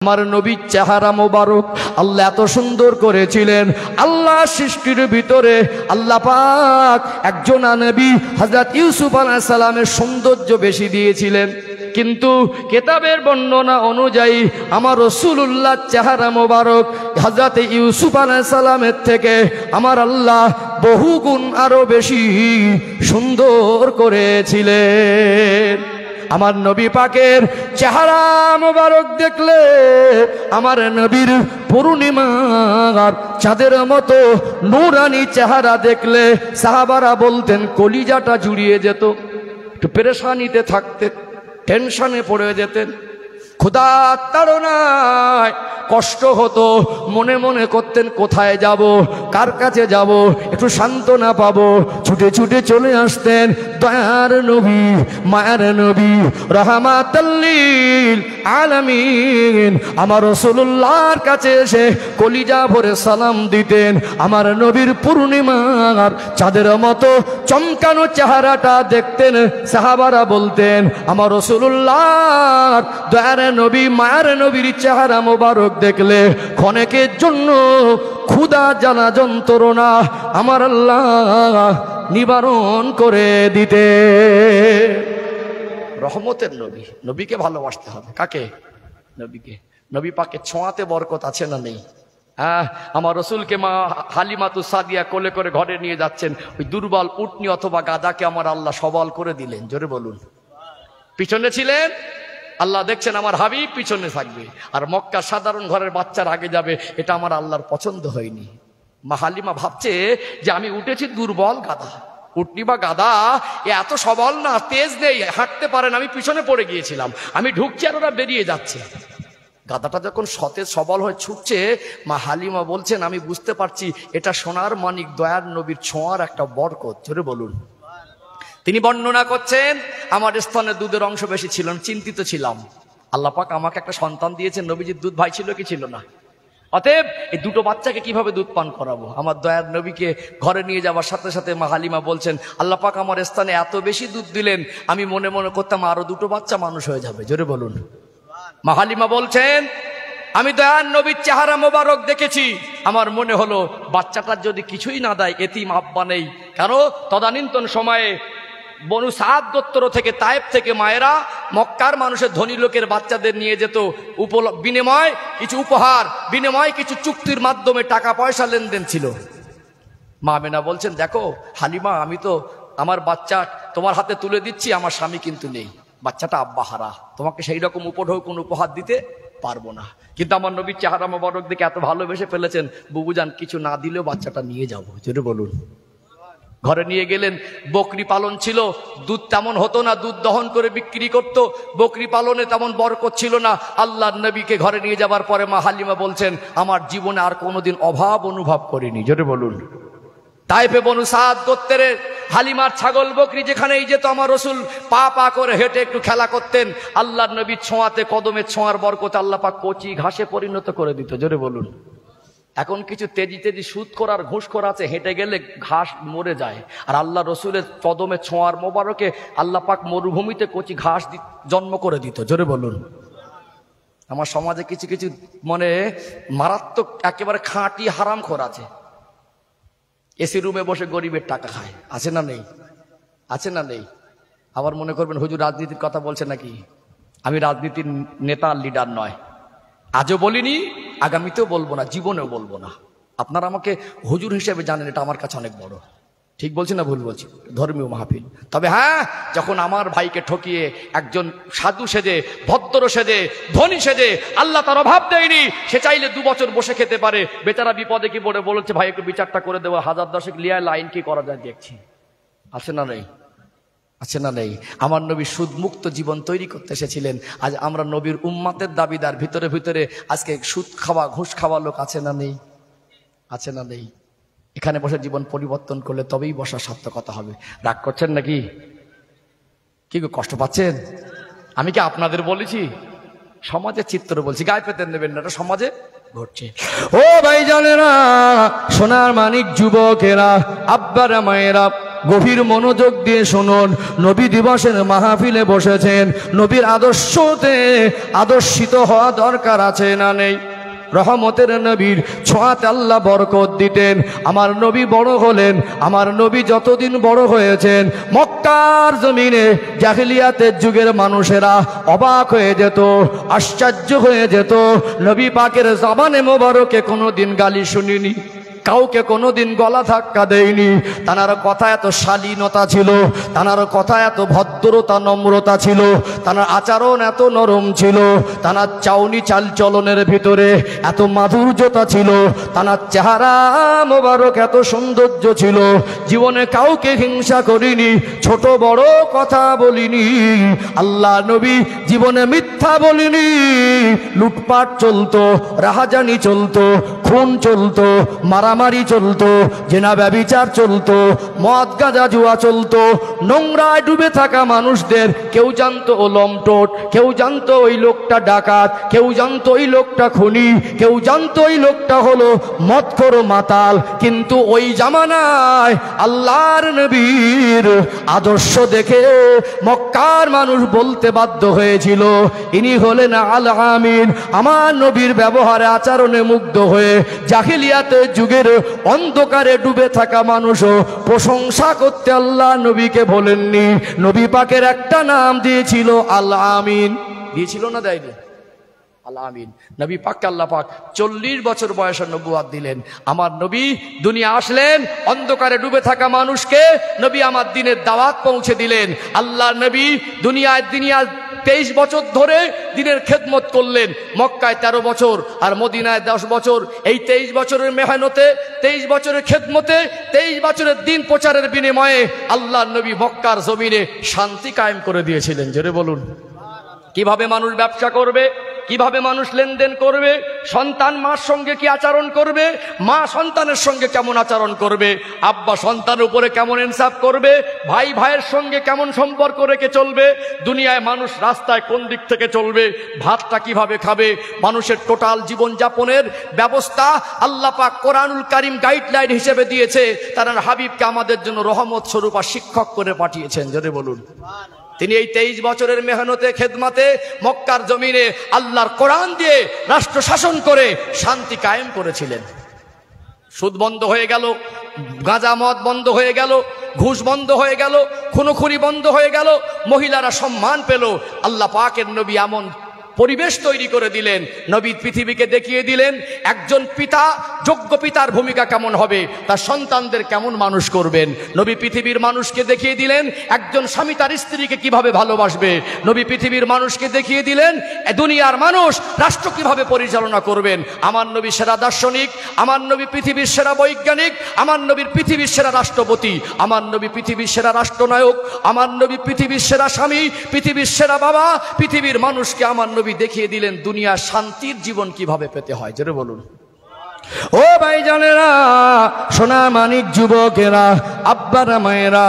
আমার নবীর চেহারা মোবারক আল্লাহ এত সুন্দর করেছিলেন। আল্লাহ সৃষ্টির ভিতরে আল্লাহ পাক একজন নবী হযরত ইউসুফ আলাইহিস সালামের সৌন্দর্য বেশি দিয়েছিলেন, কিন্তু কিতাবের বর্ণনা অনুযায়ী আমার রাসূলুল্লাহ চেহারা মোবারক হযরত ইউসুফ আলাইহিস সালামের থেকে আমার আল্লাহ বহুগুণ আরো বেশি সুন্দর করেছিলেন। আমার নবী পাকের চেহারা মোবারক দেখলে আমার নবীর পূর্ণিমার চাঁদের মতো নূরানি চেহারা দেখলে সাহাবারা বলতেন কলিজাটা জুড়িয়ে যেত, একটু পেরেশানিতে থাকতেন, টেনশনে পড়ে যেতেন, ক্ষুধার তাড়নায় কষ্ট হতো, মনে মনে করতেন কোথায় যাব, কার কাছে যাব, একটু সান্ত্বনা পাবো, ছুটে ছুটে চলে আসতেন দয়ার নবী মায়ার নবী রাহমাতাল লিল আলামিন আমার রাসূলুল্লাহর কাছে এসে কলিজা ভরে সালাম দিতেন। আমার নবীর পূর্ণিমার চাঁদের মতো চমকানো চেহারাটা দেখতেন, সাহাবারা বলতেন আমার রাসূলুল্লাহর দয়ার নবী মায়ার নবীর চেহারা মোবারক দেখলে ক্ষণেকের জন্য ক্ষুধা জ্বালা যন্ত্রণা আমার আল্লাহ নিবারণ করে দিতে। রহমতের নবী, নবীকে ভালোবাসতে হবে। কাকে? নবীকে। নবী পাকে ছোঁয়াতে বরকত আছে না নেই? আমার রসুলকে মা হালিমাতু সাদিয়া কোলে করে ঘরে নিয়ে যাচ্ছেন, ওই দুর্বল উটনি অথবা গাধাকে আমার আল্লাহ সবল করে দিলেন। জোরে বলুন। পিছনে ছিলেন, আল্লাহ দেখছেন আমার হাবিব পিছনে থাকবে, আর মক্কা সাধারণ ঘরের বাচ্চার আগে যাবে, এটা আমার আল্লাহর পছন্দ হয়নি। মা হালিমা ভাবছে যে আমি উঠেছি দুর্বল গাধা, উটনি বা গাধা এত সবল না, তেজ নেই, হাঁটতে পারে না, আমি পিছনে পড়ে গিয়েছিলাম, আমি ঢুকছি আর ওরা বেরিয়ে যাচ্ছে। গাধাটা যখন সতেজ সবল হয়ে ছুটছে, মা হালিমা বলছেন আমি বুঝতে পারছি এটা সোনার মানিক দয়ার নবীর ছোঁয়ার একটা বরকত। জোরে বলুন। তিনি বর্ণনা করছেন আমার স্তনে দুধের অংশ বেশি ছিল, চিন্তিত ছিলাম। আল্লাহ পাক আমাকে একটা সন্তান দিয়েছেন, নবীজির দুধ ভাই ছিল কি ছিল না? অতএব এই দুটো বাচ্চাকে কিভাবে দুধ পান করাবো? আমার দয়ার নবীকে ঘরে নিয়ে যাওয়ার সাথে সাথে মা হালিমা বলছেন আল্লাহ পাক আমার স্থানে এত বেশি দুধ দিলেন, আমি মনে মনে করতাম আরো দুটো বাচ্চা মানুষ হয়ে যাবে। জোরে বলুন। মা হালিমা বলছেন আমি দয়ার নবীর চেহারা মোবারক দেখেছি, আমার মনে হলো বাচ্চাটার যদি কিছুই না দেয় এতিম আব্বা নেই। কারণ তদানীন্তন সময়ে বনু সাদ গোত্র থেকে তায়েব থেকে মায়েরা মক্কার মানুষের ধনী লোকের বাচ্চাদের নিয়ে যেত, বিনিময় কিছু উপহার, বিনিময় কিছু চুক্তির মাধ্যমে টাকা পয়সা লেনদেন ছিল। মা মেনা বলছেন দেখো হালিমা, আমি তো আমার বাচ্চা তোমার হাতে তুলে দিচ্ছি, আমার স্বামী কিন্তু নেই, বাচ্চাটা আব্বা হারা, তোমাকে সেই রকম কোন উপহার দিতে পারবো না। কিন্তু আমার নবীর চেহারা মোবারক দেখে এত ভালোবেসে ফেলেছেন, বুবুজান কিছু না দিলেও বাচ্চাটা নিয়ে যাবো। জোরে বলুন। ঘরে নিয়ে গেলেন, বকরি পালন ছিল, দুধ তেমন হতো না, দুধ দহন করে বিক্রি করত, বকরি পালনে তেমন বরকত ছিল না। আল্লাহর নবীকে ঘরে নিয়ে যাবার পরে মা হালিমা বলছেন আমার জীবনে আর কোনোদিন অভাব অনুভব করিনি। জোরে বলুন। তাইফে বনু সাদ গোত্রের হালিমার ছাগল বকরি যেখানেই যেত আমার রসুল পা পা করে হেঁটে একটু খেলা করতেন, আল্লাহর নবীর ছোঁয়াতে কদমের ছোঁয়ার বরকত আল্লাহ পাক কচি ঘাসে পরিণত করে দিত। জোরে বলুন। এখন কিছু তেজি তেজি সুদ করার ঘুষ করা আছে, হেঁটে গেলে ঘাস মরে যায়, আর আল্লাহ রসুলের কদমে ছোঁয়ার মোবারকে আল্লাহ পাক মরুভূমিতে কচি ঘাস জন্ম করে দিত। জোরে বলুন। আমার সমাজে কিছু কিছু মানে মারাত্মক একেবারে খাঁটি হারামখোর আছে, এসি রুমে বসে গরিবের টাকা খায়। আছে না নেই? আছে না নেই? আবার মনে করবেন হুজুর রাজনীতির কথা বলছে নাকি? আমি রাজনীতির নেতা লিডার নয়, আজও বলিনি, আগামীতেও বলবো না, জীবনেও বলবো না। আপনারা আমাকে হুজুর হিসেবে জানেন, এটা আমার কাছে অনেক বড়। ঠিক বলছি না ভুল বলছি? ধর্মীয় মাহফিল। তবে হ্যাঁ, যখন আমার ভাইকে ঠকিয়ে একজন সাধু সেজে, ভদ্র সেজে, ধনী সেজে, আল্লাহ তার অভাব দেয়নি, সে চাইলে 2 বছর বসে খেতে পারে, বেচারা বিপদে কি পড়ে বলেছে ভাই একটু বিচারটা করে দেওয়া, 1000 লিয়ায় লাইন কি করা যায় দেখছি। আছে না নেই? আছে না নেই? আমার নবী সুদ মুক্ত জীবন তৈরি করতে এসেছিলেন। আজ আমরা নবীর উম্মাতের দাবিদার, ভিতরে ভিতরে আজকে সুদ খাওয়া ঘুষ খাওয়া লোক আছে না নেই? আছে না নেই? এখানে বসে জীবন পরিবর্তন করলে তবেই বসার সার্থকতা হবে। রাগ করছেন নাকি? কি কষ্ট পাচ্ছেন? আমি কি আপনাদের বলেছি? সমাজের চিত্র বলছি, গায়ে পেতে নেবেন না, এটা সমাজে ঘটছে। ও ভাই জানেরা, সোনার মানিক যুবকেরা, আব্বারা মায়েরা, গভীর মনোযোগ দিয়ে শুনুন। নবী দিবসের মাহফিলে বসেছেন, নবীর আদর্শতে আদর্শিত হওয়া দরকার আছে না নেই? রহমতের নবীর ছোঁয়াতে আল্লাহ বরকত দিতেন। আমার নবী বড় হলেন, আমার নবী যতদিন বড় হয়েছেন, মক্কার জমিনে জাহিলিয়াতের যুগের মানুষেরা অবাক হয়ে যেত, আশ্চর্য হয়ে যেত। নবী পাকের জবানে মোবারকে কোনোদিন গালি শুনিনি, কাউকে কোনোদিন গলা ধাক্কা দেয়নি। তানার কথা এত শালীনতা ছিল, তানার কথা এত ভদ্রতা নম্রতা ছিল, তানার আচরণ এত নরম ছিল, তানার চাউনি চালচলনের ভিতরে এত মাধুর্যতা ছিল, তানার চেহারা মোবারক এত সৌন্দর্য ছিল। জীবনে কাউকে হিংসা করিনি, ছোট বড় কথা বলিনি। আল্লাহ নবী জীবনে মিথ্যা বলিনি। লুটপাট চলতো, রাহাজানি চলতো, খুন চলতো, মারামারি চলতো, জেনা ব্যভিচার চলতো, মদ গাঁজা জুয়া চলতো। নোংরায় ডুবে থাকা মানুষদের কেউ জানতো ও লম্পট, কেউ জানতো ওই লোকটা ডাকাত, কেউ জানতো ওই লোকটা খুনি, কেউ জানতো ওই লোকটা হলো মদখোর মাতাল। কিন্তু ওই জামানায় আল্লাহর নবীর আদর্শ দেখে মক্কার মানুষ বলতে বাধ্য হয়েছিল, ইনি হলেন আল আমিন। আমার নবীর ব্যবহারে আচরণে মুগ্ধ হয়ে জাহিলিয়াতের যুগের অন্ধকারে ডুবে থাকা মানুষও প্রশংসা করতে আল্লাহ নবীকে বলেননি। নবী পাকের একটা নাম দিয়েছিল আল আমিন। দিয়েছিল না দেয়নি? আল আমিন। নবী পাককে আল্লাহ পাক 40 বছর বয়সে নবুয়ত দিলেন। আমার নবী দুনিয়া আসলেন, অন্ধকারে ডুবে থাকা মানুষকে নবী আমার দিনের দাওয়াত পৌঁছে দিলেন। আল্লাহ নবী দুনিয়া 23 বছর ধরে দিনের খেদমত করলেন। মক্কায় 13 বছর আর মদিনায় 10 বছর। এই 23 বছরের মেহনতে, 23 বছরের খেদমতে, 23 বছরের দিন প্রচারের বিনিময়ে আল্লাহ নবী মক্কার জমিনে শান্তি কায়েম করে দিয়েছিলেন। জোরে বলুন। কিভাবে মানুষ ব্যবসা করবে, কিভাবে মানুষ লেনদেন করবে, সন্তান মার সঙ্গে কি আচরণ করবে, মা সন্তানের সঙ্গে কেমন আচরণ করবে, আব্বা সন্তানের উপরে কেমন ইনসাফ করবে, ভাই ভাইয়ের সঙ্গে কেমন সম্পর্ক রেখে চলবে, দুনিয়ায় মানুষ রাস্তায় কোন দিক থেকে চলবে, ভাতটা কিভাবে খাবে, মানুষের টোটাল জীবনযাপনের ব্যবস্থা আল্লাহ পাক কোরআনুল কারীম গাইডলাইন হিসেবে দিয়েছে। তার হাবিবকে আমাদের জন্য রহমত স্বরূপ আর শিক্ষক করে পাঠিয়েছেন। জোরে বলুন। তিনি এই 23 বছরের মেহনতে খেদমাতে মক্কার জমিনে আল্লাহর কোরআন দিয়ে রাষ্ট্র শাসন করে শান্তি কায়েম করেছিলেন। সুদ বন্ধ হয়ে গেল, গাঁজা মদ বন্ধ হয়ে গেল, ঘুষ বন্ধ হয়ে গেল, খুনোখুনি বন্ধ হয়ে গেল, মহিলারা সম্মান পেল। আল্লাহ পাকের নবী এমন পরিবেশ তৈরি করে দিলেন, নবী পৃথিবীকে দেখিয়ে দিলেন একজন পিতা, যোগ্য পিতার ভূমিকা কেমন হবে, তার সন্তানদের কেমন মানুষ করবেন। নবী পৃথিবীর মানুষকে দেখিয়ে দিলেন একজন স্বামী তার স্ত্রীকে কিভাবে ভালোবাসবে। নবী পৃথিবীর মানুষকে দেখিয়ে দিলেন দুনিয়ার মানুষ রাষ্ট্র কিভাবে পরিচালনা করবেন। আমার নবী সেরা দার্শনিক, আমার নবী পৃথিবীর সেরা বৈজ্ঞানিক, আমার নবীর পৃথিবীর সেরা রাষ্ট্রপতি, আমার নবী পৃথিবীর সেরা রাষ্ট্রনায়ক, আমার নবী পৃথিবীর সেরা স্বামী, পৃথিবীর সেরা বাবা। পৃথিবীর মানুষকে আমার নবী দেখিয়ে দিলেন দুনিয়া শান্তির জীবন কিভাবে পেতে হয়। জোরে বলুন। ও ভাইজানেরা, সোনা মানিক যুবকেরা, আব্বারা মায়েরা,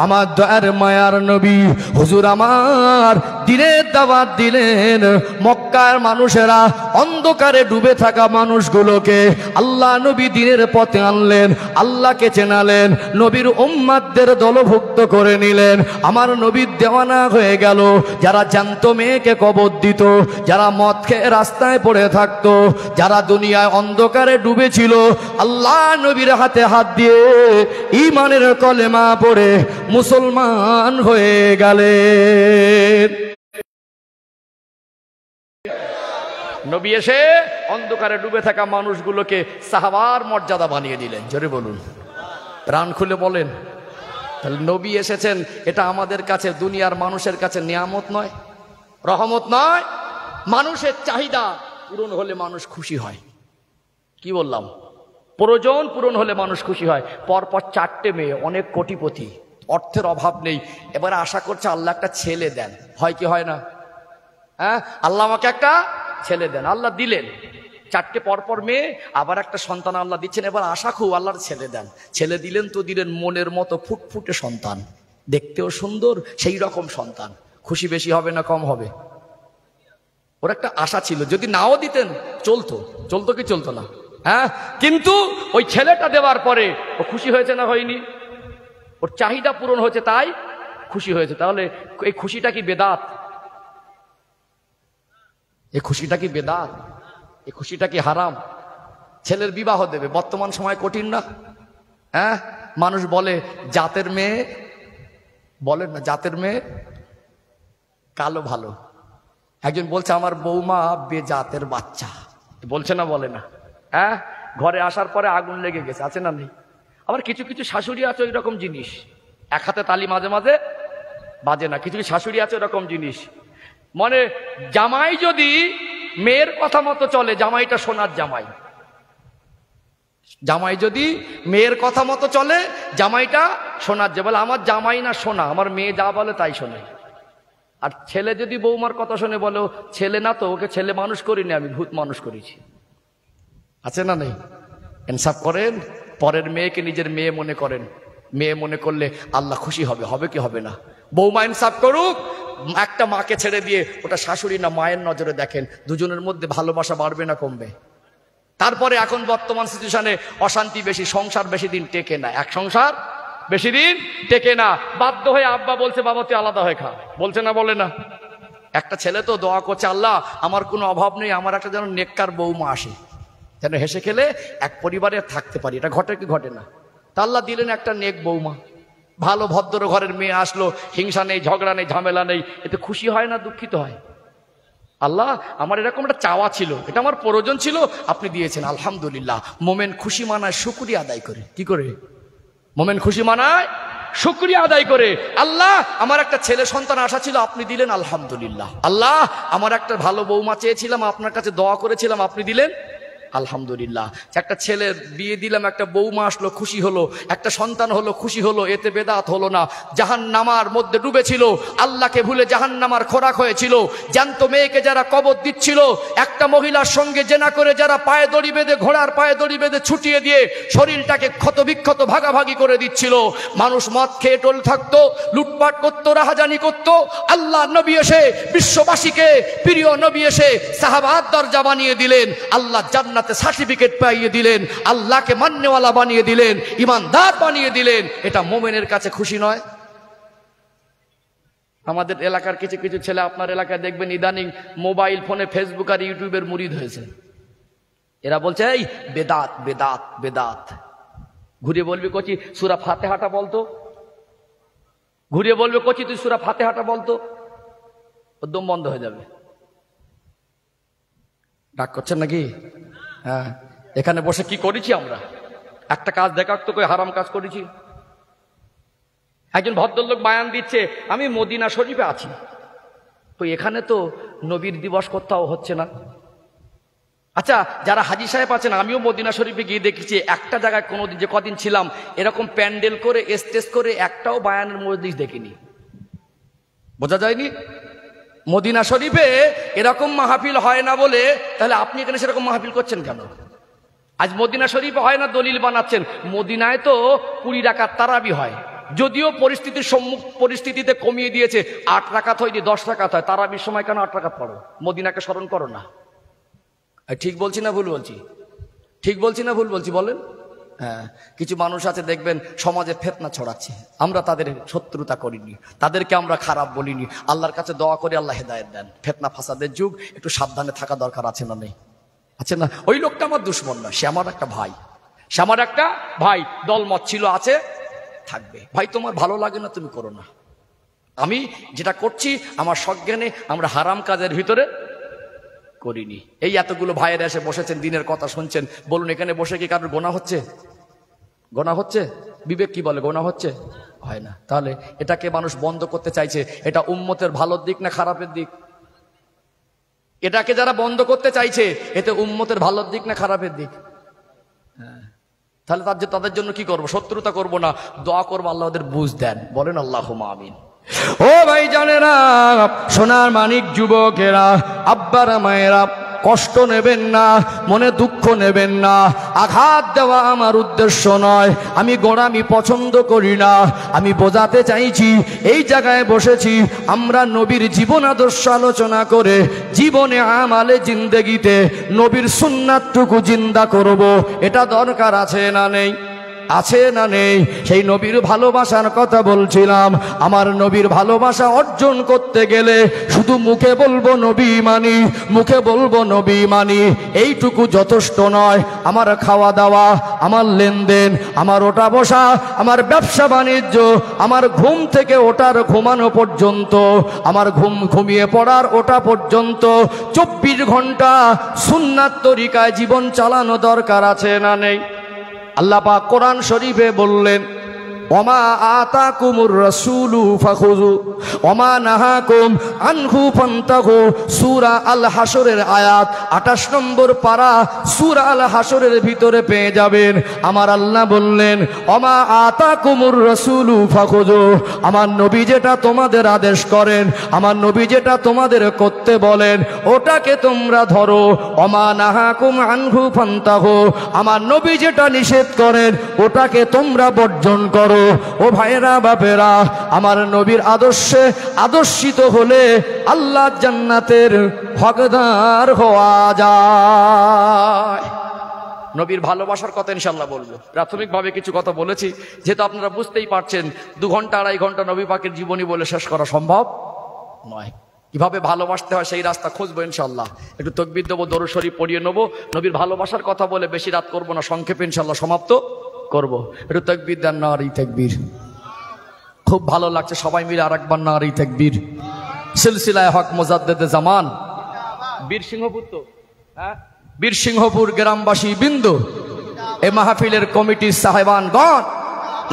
আমার দয়ার মায়ার নবী হুজুর আমার দিনের দাওয়াত দিলেন। মক্কার মানুষেরা অন্ধকারে ডুবে থাকা মানুষগুলোকে আল্লাহ নবী দিনের পথে আনলেন, আল্লাহকে চেনালেন, নবীর উম্মাতদের দলভুক্ত করে নিলেন। আমার নবীর দেওয়ানা হয়ে গেল যারা জ্যান্ত মেয়েকে কবর দিত, যারা মদ খেয়ে রাস্তায় পড়ে থাকতো, যারা দুনিয়ায় অন্ধকারে ডুবেছিল, আল্লাহ নবীর হাতে হাত দিয়ে ঈমানের কলেমা পড়ে মুসলমান হয়ে গেলেন। নবী এসে অন্ধকারে ডুবে থাকা মানুষগুলোকে সাহাবার মর্যাদা বানিয়ে দিলেন। জোরে বলুন, প্রাণ খুলে বলেন। তাহলে নবী এসেছেন, এটা আমাদের কাছে দুনিয়ার মানুষের কাছে নিয়ামত নয়, রহমত নয়। মানুষের চাহিদা পূরণ হলে মানুষ খুশি হয়। কি বললাম? প্রয়োজন পূরণ হলে মানুষ খুশি হয়। পরপর 4টে মেয়ে, অনেক কোটিপতি, অর্থের অভাব নেই, এবারে আশা করছে আল্লাহ একটা ছেলে দেন। হয় কি হয় না? হ্যাঁ, আল্লাহ আমাকে একটা ছেলে দেন। আল্লাহ দিলেন। 4টে পরপর মেয়ে, আবার একটা সন্তান আল্লাহ দিচ্ছেন। এবার আশা খুব আল্লাহর ছেলে দেন। ছেলে দিলেন তো দিলেন মনের মতো ফুটফুটে সন্তান, দেখতেও সুন্দর, সেই রকম সন্তান। খুশি বেশি হবে না কম হবে? ওর একটা আশা ছিল, যদি নাও দিতেন চলতো। চলতো কি চলতো না? হ্যাঁ, কিন্তু ওই ছেলেটা দেওয়ার পরে ও খুশি হয়েছে না হয়নি? ওর চাহিদা পূরণ হয়েছে তাই খুশি হয়েছে। তাহলে এই খুশিটা কি বেদাত? এই খুশিটা কি বেদাত? এই খুশিটা কি হারাম? ছেলের বিবাহ দেবে, বর্তমান সময় কঠিন না? হ্যাঁ, মানুষ বলে জাতের মেয়ে, বলেন না জাতের মেয়ে কালো ভালো। একজন বলছে আমার বৌমা বেজাতের বাচ্চা, বলছে না বলে না? হ্যাঁ, ঘরে আসার পরে আগুন লেগে গেছে, আছে না নেই? আবার কিছু কিছু শাশুড়ি আছে ওই রকম জিনিস, এক হাতে তালি মাঝে মাঝে বাজে না। কিছু কিছু শাশুড়ি আছে ওরকম জিনিস, মানে জামাই যদি মেয়ের কথা মতো চলে, জামাইটা সোনার জামাই। জামাই যদি মেয়ের কথা মতো চলে, জামাইটা সোনার জামাই। বলে আমার জামাই না সোনা, আমার মেয়ে যা বলে তাই শোনে। আর ছেলে যদি বৌমার কথা শোনে, বলো ছেলে না তো, ওকে ছেলে মানুষ করিনি আমি, ভূত মানুষ করেছি। আছে না নেই? ইনসাফ করেন, পরের মেয়েকে নিজের মেয়ে মনে করেন। মেয়ে মনে করলে আল্লাহ খুশি হবে, হবে কি হবে না? বৌমা ইনসাফ করুক, একটা মাকে ছেড়ে দিয়ে ওটা শাশুড়ি না মায়ের নজরে দেখেন, দুজনের মধ্যে ভালোবাসা বাড়বে না কমবে? তারপরে এখন বর্তমান সিচুয়েশনে অশান্তি বেশি, সংসার বেশি দিন টেকে না, এক সংসার বেশি দিন টেকে না। বাধ্য হয়ে আব্বা বলছে বাবা তুই আলাদা হয়ে খা, বলছে না বলে না? একটা ছেলে তো দোয়া করছে, আল্লাহ আমার কোনো অভাব নেই, আমার একটা যেন নেককার বৌমা আসে, যেন হেসে খেলে এক পরিবারে থাকতে পারি। এটা ঘটে কি ঘটে না? তা আল্লাহ দিলেন একটা নেক বৌমা, ভালো ভদ্র ঘরের মেয়ে আসলো, হিংসা নেই, ঝগড়া নেই, ঝামেলা নেই, এতে খুশি হয় না দুঃখিত হয়? আল্লাহ আমার এরকম একটা চাওয়া ছিল, এটা আমার প্রয়োজন ছিল, আপনি দিয়েছেন, আলহামদুলিল্লাহ। মোমেন খুশি মানায় শুকরিয়া আদায় করে। কি করে? মোমেন খুশি মানায় শুকরিয়া আদায় করে। আল্লাহ আমার একটা ছেলে সন্তান আশা ছিল, আপনি দিলেন, আলহামদুলিল্লাহ। আল্লাহ আমার একটা ভালো বৌমা চেয়েছিলাম, আপনার কাছে দোয়া করেছিলাম, আপনি দিলেন, আলহামদুলিল্লাহ। একটা ছেলের বিয়ে দিলাম, একটা বৌমা আসলো, খুশি হলো, একটা সন্তান হলো, খুশি হলো, এতে বেদাত হলো না। জাহান্নামার মধ্যে ডুবেছিল, আল্লাহকে ভুলে জাহান্নামার খোরাক হয়েছিল। জ্যান্ত মেয়েকে যারা কবর দিচ্ছিল, একটা মহিলার সঙ্গে জেনা করে যারা পায়ে দড়ি বেঁধে, ঘোড়ার পায়ে দড়ি বেঁধে ছুটিয়ে দিয়ে শরীরটাকে ক্ষতবিক্ষত ভাগাভাগি করে দিচ্ছিল। মানুষ মদ খেয়ে টোল থাকতো, লুটপাট করতো, রাহাজানি করতো। আল্লাহ নবী এসে বিশ্ববাসীকে, প্রিয় নবী এসে সাহাবাত দরজা বানিয়ে দিলেন, আল্লাহ জান্নাত সার্টিফিকেট পাইয়ে দিলেন, আল্লাহকে মান্যওয়ালা বানিয়ে দিলেন, ইমানদার বানিয়ে দিলেন। এটা মোমেনের কাছে খুশি নয়? আমাদের এলাকার কিছু কিছু ছেলে আপনার এলাকায় দেখবেন ইদানিং মোবাইল ফোনে ফেসবুক আর ইউটিউবের মুরিদ হয়েছে। এরা বলছে এই বেদাত বেদাত বেদাত। ঘুরিয়ে বলবি কচি সূরা ফাতিহাটা বলতো, ঘুরিয়ে বলবে কচি তুই সূরা ফাতিহাটা বলতো, একদম বন্ধ হয়ে যাবে। ডাক করছেন নাকি? হ্যাঁ, এখানে বসে কি করেছি আমরা? একটা কাজ দেখাতো, কই হারাম কাজ করেছি? একজন ভদ্রলোক বায়ান দিচ্ছে, আমি মদিনা শরীফে আছি, তো এখানে তো নবীর দিবস কোথাও হচ্ছে না। আচ্ছা, যারা হাজী সাহেব আছেন, আমিও মদিনা শরীফে গিয়ে দেখেছি, একটা জায়গায় কোনোদিন যে কদিন ছিলাম, এরকম প্যান্ডেল করে স্টেজ করে একটাও বায়ানের মজলিস দেখিনি, বোঝা যায়নি। মদিনা শরীফে এরকম মাহফিল হয় না বলে, তাহলে আপনি এখানে সেরকম মাহফিল করছেন কেন? আজ মদিনা শরীফে হয় না দলিল বানাচ্ছেন। মদিনায় তো 20 রাকাত তারাবি হয়, যদিও পরিস্থিতিতে কমিয়ে দিয়েছে, 8 রাকাত হয়, 10 রাকাত হয়। তারাবির সময় কেন 8 রাকাত পড়ো? মদিনাকে স্মরণ করো না। ঠিক বলছি না ভুল বলছি? ঠিক বলছি না ভুল বলছি বলেন? হ্যাঁ, কিছু মানুষ আছে দেখবেন সমাজে ফিতনা ছড়াচ্ছে, আমরা তাদের শত্রুতা করিনি, তাদেরকে আমরা খারাপ বলিনি। আল্লাহর কাছে দোয়া করে আল্লাহ হেদায়েত দেন। ফিতনা ফাসাদের যুগ, একটু সাবধানে থাকা দরকার আছে না নেই? আছে না? ওই লোকটা আমার দুশমন না, সে আমার একটা ভাই, সে আমার একটা ভাই। দলমত ছিল, আছে, থাকবে। ভাই তোমার ভালো লাগে না তুমি করো না, আমি যেটা করছি আমার সজ্ঞানে আমরা হারাম কাজের ভিতরে করিনি। এই এতগুলো ভাইয়েরা এসে বসেছেন, দিনের কথা শুনছেন, বলুন এখানে বসে কি কারোর গোনা হচ্ছে? গোনা হচ্ছে? বিবেক কি বলে গোনা হচ্ছে? হয় না। তাহলে এটাকে মানুষ বন্ধ করতে চাইছে, এটা উম্মতের ভালোর দিক না খারাপের দিক? এটাকে যারা বন্ধ করতে চাইছে, এতে উম্মতের ভালোর দিক না খারাপের দিক? হ্যাঁ, তাহলে তাদের জন্য কি করব? শত্রুতা করব না, দোয়া করবো আল্লাহ ওদের বুঝ দেন। বলেন আল্লাহুম্মা আমিন। ও ভাই জানেরা, সোনার মানিক যুবকেরা, আব্বারা মায়েরা, কষ্ট নেবেন না, মনে দুঃখ নেবেন না। আঘাত দেওয়া আমার উদ্দেশ্য নয়, আমি গোঁড়ামি পছন্দ করি না। আমি বোঝাতে চাইছি, এই জায়গায় বসেছি আমরা নবীর জীবন আদর্শ আলোচনা করে জীবনে আমালে জিন্দেগিতে নবীর সুন্নাতটুকু জিন্দা করব, এটা দরকার আছে না নেই? আছে না নেই? সেই নবীর ভালোবাসার কথা বলছিলাম। আমার নবীর ভালোবাসা অর্জন করতে গেলে শুধু মুখে বলবো নবী মানি, মুখে বলবো নবী মানি, এইটুকু যথেষ্ট নয়। আমার খাওয়া দাওয়া, আমার লেনদেন, আমার ওঠা বসা, আমার ব্যবসা বাণিজ্য, আমার ঘুম থেকে ওঠার ঘুমানো পর্যন্ত, আমার ঘুমিয়ে পড়ার ওঠা পর্যন্ত 24 ঘন্টা সুন্নাত তরিকায় জীবন চালানো দরকার আছে না নেই? আল্লাহ পাক কোরআন শরীফে বললেন, ওমা আতাকুমুর রাসূলু ফাখুযু ওমা নাহাকুম আনহু ফান্তাহু। সূরা আল হাশরের আয়াত 28 নম্বর পারা সূরা আল হাশরের ভিতরে পেয়ে যাবেন। আমার আল্লাহ বললেন, ওমা আতাকুমুর রাসূলু ফাখুযু, আমার নবী যেটা তোমাদের আদেশ করেন, আমার নবী যেটা তোমাদের করতে বলেন, ওটাকে তোমরা ধরো। ওমা নাহাকুম আনহু ফান্তাহু, আমার নবী যেটা নিষেধ করেন ওটাকে তোমরা বর্জন করো। ও ভাইরা বাপেরা, আমার নবীর আদর্শে আদর্শিত হলে আল্লাহ জান্নাতের হকদার হওয়া যায়। নবীর ভালোবাসার কথা ইনশাআল্লাহ বলবো। প্রাথমিকভাবে কিছু কথা বলেছি, যেহেতু আপনারা বুঝতেই পারছেন 2 ঘন্টা 2.5 ঘন্টা নবী পাকের জীবনী বলে শেষ করা সম্ভব নয়। কিভাবে ভালোবাসতে হয় সেই রাস্তা খুঁজবো ইনশাআল্লাহ। একটু তাকবীর দেবো, দরুদ শরীফ পড়িয়ে নেবো। নবীর ভালোবাসার কথা বলে বেশি রাত করবো না, সংক্ষেপে ইনশাআল্লাহ সমাপ্ত করবো। একটু তাকবীর দেন, নারী তাকবীর। খুব ভালো লাগছে, সবাই মিলে আরেকবার নারী তাকবীর। সিলসিলায়ে হক মুজাদ্দেদে জামান বীরসিংহপুর, তো হ্যাঁ, বীরসিংহপুর গ্রামবাসী বিন্দু, এ মাহফিলের কমিটির সাহেবানগণ,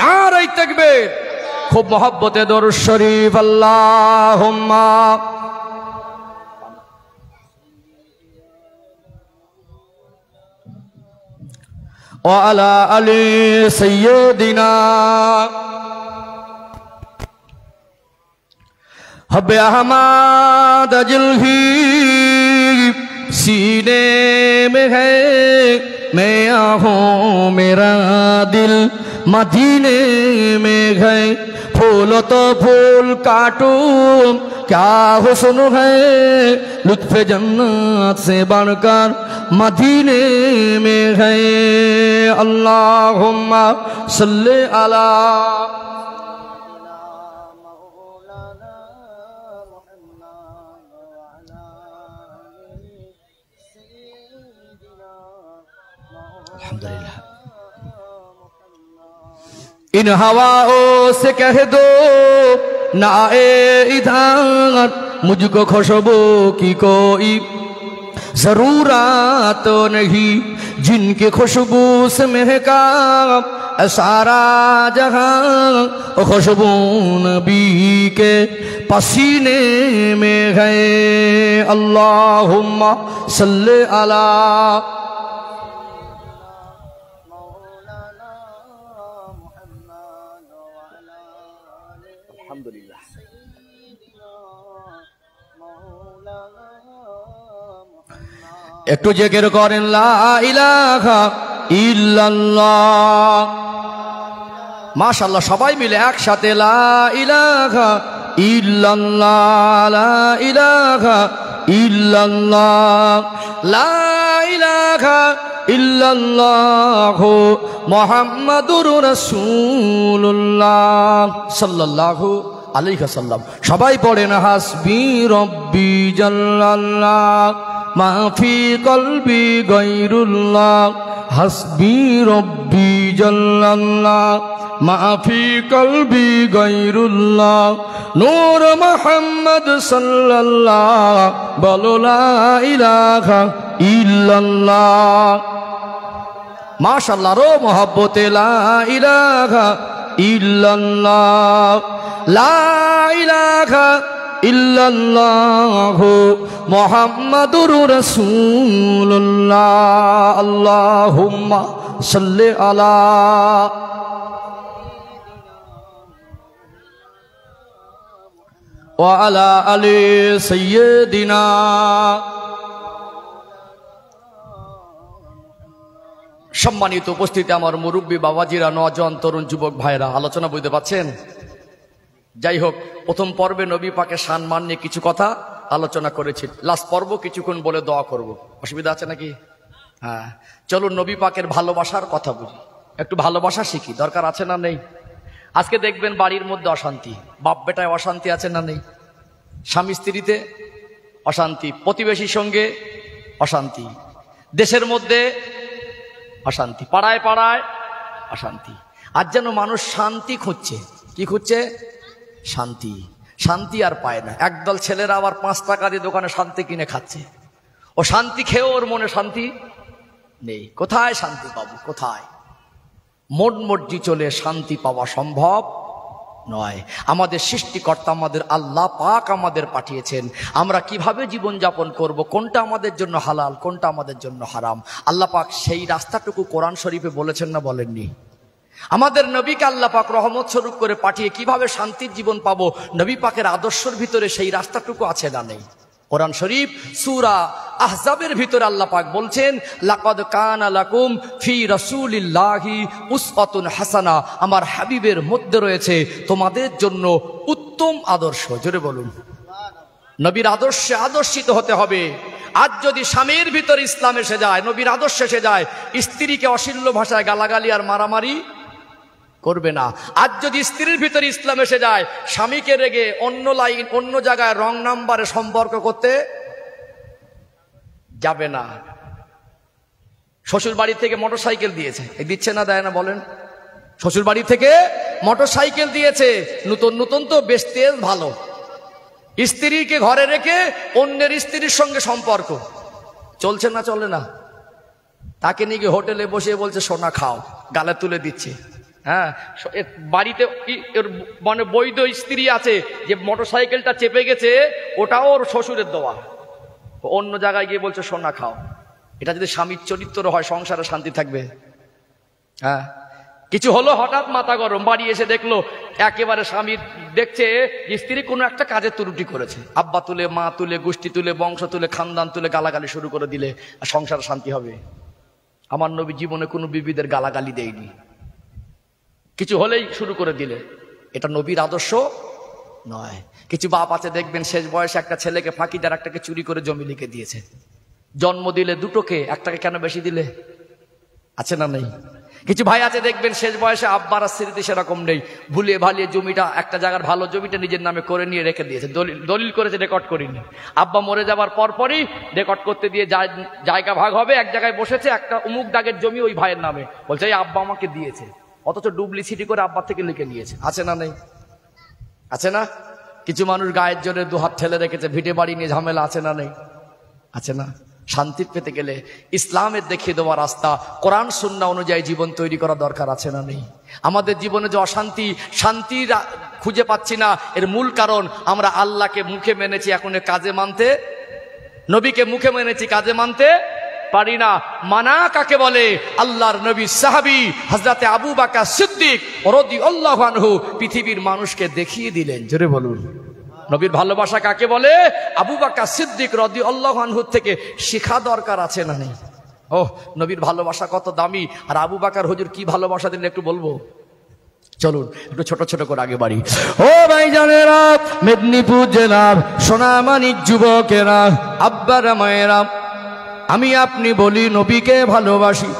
নারী তাকবীর। খুব মহব্বতে দরুদ শরীফ। আল্লাহুম্মা وعلى آل سيدنا हब अहमद जिल्ही सीने में है, मैं आहूं मेरा दिल मदीने में है। फूल तो फूल काटूं क्या हुस्न है, लुत्फ जन्नत से बढ़कर मदीने में है। अल्लाहुम्मा सल्ले अला अल्हम्दुलिल्लाह। इन हवाओं से कह दो ना आए इधर, मुझको खुशबू की कोई जरूरत नहीं, जिनकी खुशबू से महका सारा जहां, खुशबू नबी के पसीने में है। अल्लाहुम्मा सल्ले अला अल्हम्दुलिल्लाह। একটু জিকির করেন, লা ইলাহা ইল্লাল্লাহ। মাশাআল্লাহ, সবাই মিলে একসাথে লা ইলাহা ইল্লাল্লাহ, লা ইলাহা ইল্লাল্লাহ, লা ইলাহা ইল্লাল্লাহ মুহাম্মাদুর রাসূলুল্লাহ সাল্লাল্লাহু আলাইহি ওয়াসাল্লাম। সবাই পড়েন, হাসবি রব্বি জাল্লাল্লাহ মা ফি কলবি গায়রুল্লাহ, হাসবি রব্বি জাল্লাল্লাহ মা ফি কলবি গায়রুল্লাহ, নূর মুহাম্মদ সাল্লাল্লাহ, বলো লা ইলাহা ইল্লাল্লাহ। মাশাআল্লাহ, রো মোহব্বতে লা ইলাহা ইল্লাল্লাহ, লা ইলাহা ইল্লাল্লাহ মুহাম্মাদুর রাসূলুল্লাহ। আল্লাহুম্মা সাল্লি আলা ওয়া আলা আলি সাইয়্যিদিনা। সম্মানিত উপস্থিতি, আমার মুরব্বী বাবাজিরা, নওজোয়ান তরুণ যুবক ভাইরা, আলোচনা বুঝতে পাচ্ছেন? যাই হোক, প্রথম পর্বে নবী পাকের সম্মান নিয়ে কিছু কথা আলোচনা করেছি। লাস্ট পর্ব কিছুক্ষণ বলে দোয়া করব, অসুবিধা আছে নাকি? হ্যাঁ, চলুন নবী পাকের ভালোবাসার কথা বুঝি। একটু ভালোবাসা শিখি, দরকার আছে না নেই? আজকে দেখবেন বাড়ির মধ্যে অশান্তি, বাপ বেটায় অশান্তি আছে না নেই? স্বামী স্ত্রীতে অশান্তি, প্রতিবেশীর সঙ্গে অশান্তি, দেশের মধ্যে অশান্তি, পাড়ায় পাড়ায় অশান্তি। আজ যেন মানুষ শান্তি খুঁজছে। কি খুঁজছে? শান্তি। শান্তি আর পায় না। একদল ছেলেরা আবার 5 টাকা দিয়ে দোকানে শান্তি কিনে খাচ্ছে। ও শান্তি খেয়েও ওর মনে শান্তি নেই। কোথায় শান্তি পাবো? কোথায়? মন মর্জি চলে শান্তি পাওয়া সম্ভব নয়। আমাদের সৃষ্টিকর্তা আমাদের আল্লাহ পাক আমাদের পাঠিয়েছেন, আমরা কিভাবে জীবন যাপন করব, কোনটা আমাদের জন্য হালাল, কোনটা আমাদের জন্য হারাম, আল্লাহ পাক সেই রাস্তাটুকু কোরআন শরীফে বলেছেন না বলেননি? আমাদের নবীকে আল্লাহ পাক রহমত স্বরূপ করে পাঠিয়ে কিভাবে শান্তির জীবন পাবো, নবী পাকের আদর্শের ভিতরে সেই রাস্তাটুকু আছে না নেই? কোরআন শরীফ সূরা আহজাবের ভিতরে আল্লাহ পাক বলছেন, লাকাদ কানা লাকুম ফি রাসূলিল্লাহি উসওয়াতুন হাসানা, আমার হাবিবের মধ্যে রয়েছে তোমাদের জন্য উত্তম আদর্শ। জোরে বলুন। নবীর আদর্শে আদর্শিত হতে হবে। আজ যদি স্বামীর ভিতরে ইসলাম এসে যায়, নবীর আদর্শ এসে যায়, স্ত্রীকে অশ্লীল ভাষায় গালাগালি আর মারামারি করবে না। আজ যদি স্ত্রীর ভিতরে ইসলাম এসে যায়, স্বামীকে রেগে অন্য লাইন অন্য জায়গায় রং নাম্বারে সম্পর্ক করতে যাবে না। শ্বশুর বাড়ি থেকে মোটরসাইকেল দিয়েছে, দিচ্ছে না দেয় না বলেন? শ্বশুর বাড়ি থেকে মোটরসাইকেল দিয়েছে, নতুন নতুন তো বেশ তেজ ভালো, স্ত্রীকে ঘরে রেখে অন্যের স্ত্রীর সঙ্গে সম্পর্ক চলছে না? চলে না? তাকে নিয়ে গিয়ে হোটেলে বসে বলছে সোনা খাও, গালে তুলে দিচ্ছে। হ্যাঁ, বাড়িতে মানে বৈধ স্ত্রী আছে, যে মোটরসাইকেলটা চেপে গেছে ওটাও ওর শ্বশুরের দেওয়া, অন্য জায়গায় গিয়ে বলছে সোনা খাও। এটা যদি স্বামীর চরিত্র হয়, সংসারে শান্তি থাকবে? হ্যাঁ, কিছু হলো, হঠাৎ মাথা গরম, বাড়ি এসে দেখলো একেবারে স্বামীর দেখছে স্ত্রী কোনো একটা কাজে ত্রুটি করেছে, আব্বা তুলে, মা তুলে, গোষ্ঠী তুলে, বংশ তুলে, খানদান তুলে গালাগালি শুরু করে দিলে আর সংসারে শান্তি হবে? আমার নবী জীবনে কোনো বিবিদের গালাগালি দেয়নি, কিছু হলেই শুরু করে দিলে। এটা নবীর আদর্শ নয়। কিছু বাপ আছে দেখবেন শেষ বয়সে একটা ছেলেকে ফাঁকি দেওয়ার, একটাকে চুরি করে জমি লিখে দিয়েছে। জন্ম দিলে দুটোকে, একটাকে কেন বেশি দিলে? আছে না নেই? কিছু ভাই আছে দেখবেন শেষ বয়সে আব্বার স্মৃতি সেরকম নেই, ভুলিয়ে ভালিয়ে জমিটা, একটা জায়গার ভালো জমিটা নিজের নামে করে নিয়ে রেখে দিয়েছে, দলিল করেছে, রেকর্ড করিনি। আব্বা মরে যাবার পরপরই রেকর্ড করতে দিয়ে জায়গা ভাগ হবে, এক জায়গায় বসেছে, একটা অমুক দাগের জমি ওই ভাইয়ের নামে, বলছে এই আব্বা আমাকে দিয়েছে, অথচ ডুপ্লিসিটি করে আব্বার থেকে লিখে নিয়েছে। আছে না নেই? আছে না? কিছু মানুষ গায়ের জোরে 2 হাত ঠেলে রেখেছে, ভিটে বাড়ি নিয়ে ঝামেলা। আছে না নেই? আছে না? শান্তি পেতে গেলে ইসলামের দেখিয়ে দেওয়া রাস্তা, কোরআন সুন্নাহ অনুযায়ী জীবন তৈরি করা দরকার। আছে না নেই? আমাদের জীবনে যে অশান্তি, শান্তি খুঁজে পাচ্ছি না, এর মূল কারণ আমরা আল্লাহকে মুখে মেনেছি, এখন কাজে মানতে, নবীকে মুখে মেনেছি, কাজে মানতে পারি না। মানা কাকে বলে? আল্লাহর নবী সাহাবী হযরতে আবু বকর সিদ্দিক রাদিয়াল্লাহু আনহু পৃথিবীর মানুষকে দেখিয়ে দিলেন। জোরে বলুন। নবীর ভালোবাসা কাকে বলে? আবু বকর সিদ্দিক রাদিয়াল্লাহু আনহু থেকে শেখা দরকার। আছে না নেই? ওহ, নবীর ভালোবাসা কত দামি, আর আবু বকর হুজুর কি ভালোবাসা দিলেন একটু বলবো? চলুন একটু ছোট ছোট করে আগে বাড়ি। ও ভাইজানেরা, মেদিনীপুর জেলার সোনামানিক যুবকেরা, আব্বারা, মায়েরা, আমি আপনি বলি নবীকে ভালোবাসি।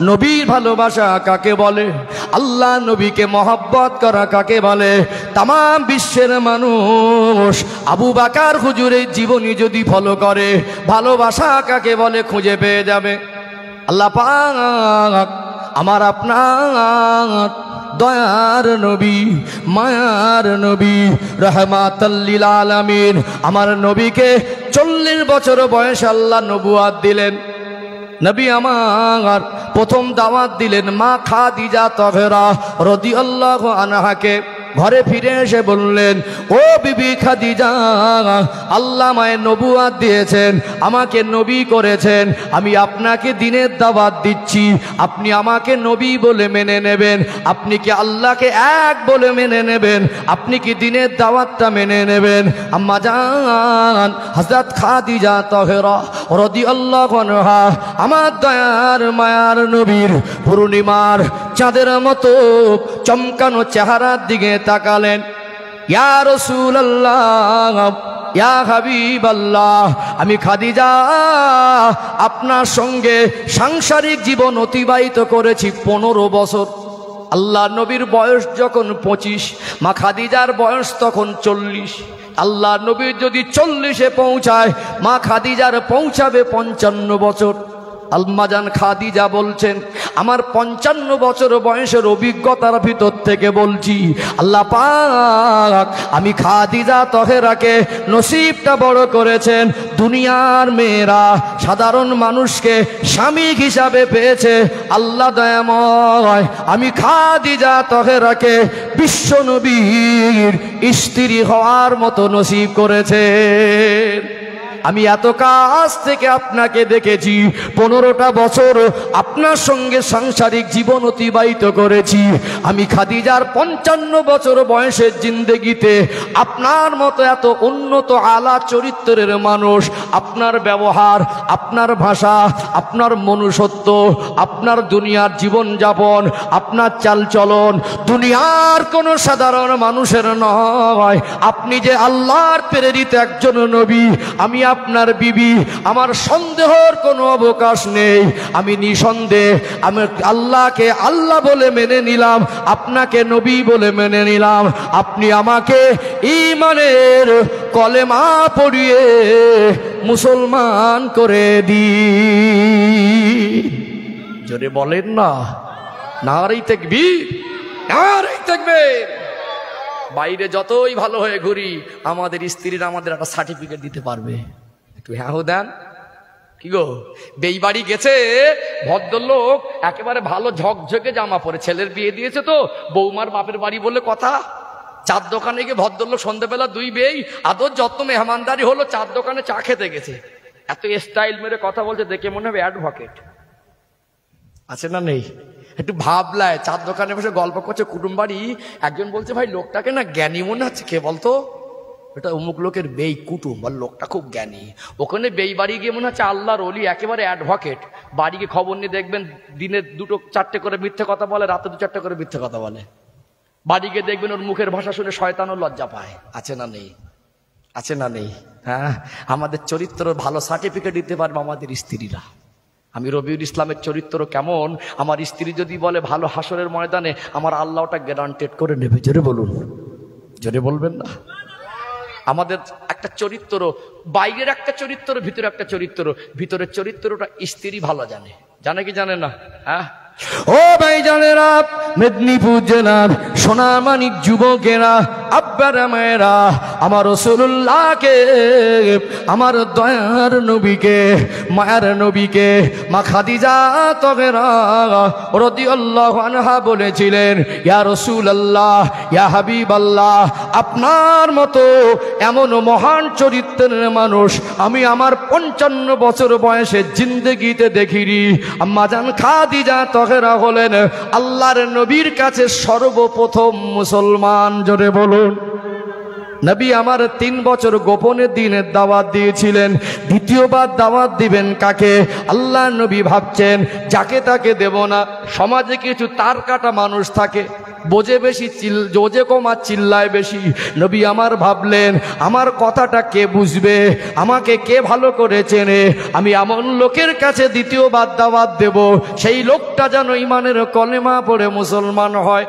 নবীর ভালোবাসা কাকে বলে? আল্লাহ নবীকে মহব্বত করা কাকে বলে? তাম বিশ্বের মানুষ আবু বকর হুজুরের জীবনী যদি ফলো করে, ভালোবাসা কাকে বলে খুঁজে পেয়ে যাবে। আল্লাহ পাক আমার আপনার দয়ার নবী, মায়ার নবী, রাহমাতাল লিল আলামিন, আমার নবীকে 40 বছর বয়সে আল্লাহ নবুয়াত দিলেন। নবী আমার প্রথম দাওয়াত দিলেন মা খাদিজা তাহেরা রাদিয়াল্লাহু আনহাকে। ঘরে ফিরে এসে বললেন, ও বিবি খাদিজা, আল্লাহ আমায় নবুয়াত দিয়েছেন, আমাকে নবী করেছেন, আমি আপনাকে দ্বীনের দাওয়াত দিচ্ছি, আপনি আমাকে নবী বলে মেনে নেবেন? আপনি কি আল্লাহকে এক বলে মেনে নেবেন? আপনি কি দ্বীনের দাওয়াতটা মেনে নেবেন? আম্মা জান হযরত খাদিজা তাহেরা রাদিয়াল্লাহু আনহা আমার দয়ার মায়ার নবীর পূর্ণিমার চাঁদের মতো চমকানো চেহারার দিকে তাকালেন। ইয়া রাসূলুল্লাহ, ইয়া হাবিবাল্লাহ, আমি খাদিজা আপনার সঙ্গে সাংসারিক জীবন অতিবাহিত করেছি 15 বছর। আল্লাহ নবীর বয়স যখন 25, মা খাদিজার বয়স তখন 40। আল্লাহ নবীর যদি 40-এ পৌঁছায়, মা খাদিজার পৌঁছাবে 55 বছর। আম্মাজান খাদিজা বলছেন, আমার 55 বছর বয়সের অভিজ্ঞতার ভিতর থেকে বলছি, আল্লাহ পাক আমি খাদিজা তহেরাকে নসিবটা বড় করেছেন। দুনিয়ার মেয়েরা সাধারণ মানুষকে স্বামী হিসাবে পেয়েছে, আল্লাহ দয়াময় আমি খাদিজা তহেরাকে বিশ্ব নবীর স্ত্রী হওয়ার মতো নসিব করেছেন। আমি এত কাছ থেকে আপনাকে দেখেছি, 15টা বছর আপনার সঙ্গে সাংসারিক জীবন অতিবাহিত করেছি। আমি খাদিজার 55 বছর বয়সের জিন্দেগিতে আপনার মতো এত উন্নত আলা চরিত্রের মানুষ, আপনার ব্যবহার, আপনার ভাষা, আপনার মনুষ্যত্ব, আপনার দুনিয়ার জীবনযাপন, আপনার চালচলন দুনিয়ার কোনো সাধারণ মানুষের নয়। আপনি যে আল্লাহর প্রেরিত একজন নবী, আমি আপনার বিবি, আমার সন্দেহের কোনো অবকাশ নেই। আমি নিঃসন্দেহ আমি আল্লাহকে আল্লাহ বলে মেনে নিলাম, আপনাকে নবী বলে মেনে নিলাম। আপনি আমাকে ঈমানের কলেমা পড়িয়ে মুসলমান করে দিন। জোরে বলেন না, নারী তাকবীর, নারী তাকবীর। বাইরে যতই ভালো হয়ে ঘুরি, আমাদের স্ত্রীরা আমাদের একটা সার্টিফিকেট দিতে পারবে। একটু হ্যাঁ দেন। কি গো, বেইবাড়ি গেছে ভদ্রলোক, একেবারে ভালো ঝকঝকে জামা পরে, ছেলের বিয়ে দিয়েছে তো, বৌমার বাপের বাড়ি বলে কথা। চার দোকানে গিয়ে ভদ্রলোক সন্ধ্যেবেলা 2 বেই আদর যত্ন মেহমানদারি হলো, চার দোকানে চা খেতে গেছে। এত স্টাইল মেরে কথা বলছে, দেখে মনে হবে অ্যাডভোকেট আছে না নেই। একটু ভাবলায়, চার দোকানে বসে গল্প করছে কুটুম বাড়ি। একজন বলছে, ভাই লোকটাকে না জ্ঞানী মনে হচ্ছে। কে বলতো? এটা অমুক লোকের বেই কুটুম, আর লোকটা খুব জ্ঞানী। ওখানে বেই বাড়ি গিয়ে মনে হচ্ছে আল্লাহর ওলি, একেবারে অ্যাডভোকেট। বাড়িকে খবর নিয়ে দেখবেন দিনে 2-4টে করে মিথ্যে কথা বলে, রাতে 2-4টে করে মিথ্যে কথা বলে। বাড়ি গিয়ে দেখবেন ওর মুখের ভাষা শুনে শয়তানও লজ্জা পায়। আছে না নেই? আছে না নেই? হ্যাঁ, আমাদের চরিত্র ভালো সার্টিফিকেট দিতে পারবে আমাদের স্ত্রীরা। আমি রবিউল ইসলামের চরিত্র কেমন, আমার স্ত্রী যদি বলে ভালো, হাসরের ময়দানে আমার আল্লাহ ওটা গ্যারান্টেড করে নেবে। জোরে বলুন, জোরে বলবেন না। আমাদের একটা চরিত্র, বাইরের একটা চরিত্র, ভিতরে একটা চরিত্র। ভিতরের চরিত্রটা স্ত্রী ভালো জানে। জানে কি জানে না? হ্যাঁ ও ভাই জানেরা, মেদিনীপুর জেলার সোনামানিক যুবকেরা, আব্বারা মায়েরা, আমার রাসূলুল্লাহকে, আমার দয়ার নবীকে, মায়ের নবীকে মা খাদিজা তহেরা রাদিয়াল্লাহু আনহা বলেছিলেন, ইয়া রাসূলুল্লাহ, ইয়া হাবিবাল্লাহ, আপনার মতো এমন মহান চরিত্রের মানুষ আমি আমার 55 বছর বয়সে জিন্দেগিতে দেখিনি। আম্মাজান খাদিজা তহেরা হলেন আল্লাহর নবীর কাছে সর্বপ্রথম মুসলমান। জোরে বলুন। নবী আমার 3 বছর গোপনে দিনের দাওয়াত দিয়েছিলেন। দ্বিতীয়বার দাওয়াত দিবেন কাকে? আল্লাহ নবী ভাবছেন যাকে তাকে দেব না। সমাজে কিছু তার কাটা মানুষ থাকে, বোঝে বেশি, বোঝে কম আর চিল্লায় বেশি। নবী আমার ভাবলেন আমার কথাটা কে বুঝবে, আমাকে কে ভালো করে চেনে, আমি এমন লোকের কাছে দ্বিতীয়বার দাওয়াত দেব, সেই লোকটা যেন ঈমানের কলেমা পড়ে মুসলমান হয়।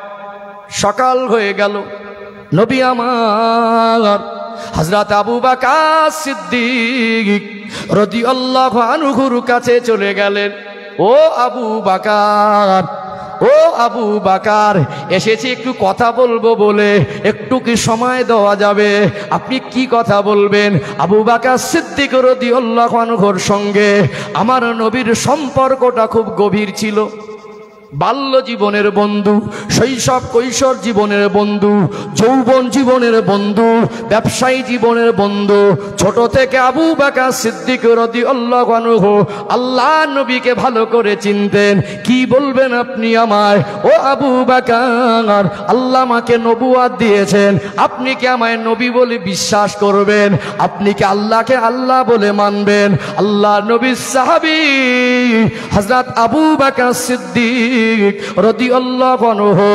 সকাল হয়ে গেল, নবী আমার হযরত আবু বকর সিদ্দিক রাদিয়াল্লাহু আনহুর কাছে চলে গেলেন। ও আবু বকর, ও আবু বকর, এসেছি একটু কথা বলবো বলে, একটু কি সময় দেওয়া যাবে? আপনি কি কথা বলবেন? আবু বকর সিদ্দিক রাদিয়াল্লাহু আনহুর সঙ্গে আমার নবীর সম্পর্কটা খুব গভীর ছিল। বাল্য জীবনের বন্ধু, শৈশব কৈশোর জীবনের বন্ধু, যৌবন জীবনের বন্ধু, ব্যবসায়ী জীবনের বন্ধু। ছোট থেকে আবু বকর সিদ্দিক রাদিয়াল্লাহু আনহু আল্লাহ নবীকে ভালো করে চিনতেন। কি বলবেন আপনি আমায়? ও আবু বকর, আল্লাহ আমাকে নবুয়ত দিয়েছেন, আপনি কি আমায় নবী বলে বিশ্বাস করবেন? আপনি কি আল্লাহকে আল্লাহ বলে মানবেন? আল্লাহ নবীর সাহাবী হযরত আবু বকর সিদ্দিক সিদ্দিক রাদিয়াল্লাহু আনহু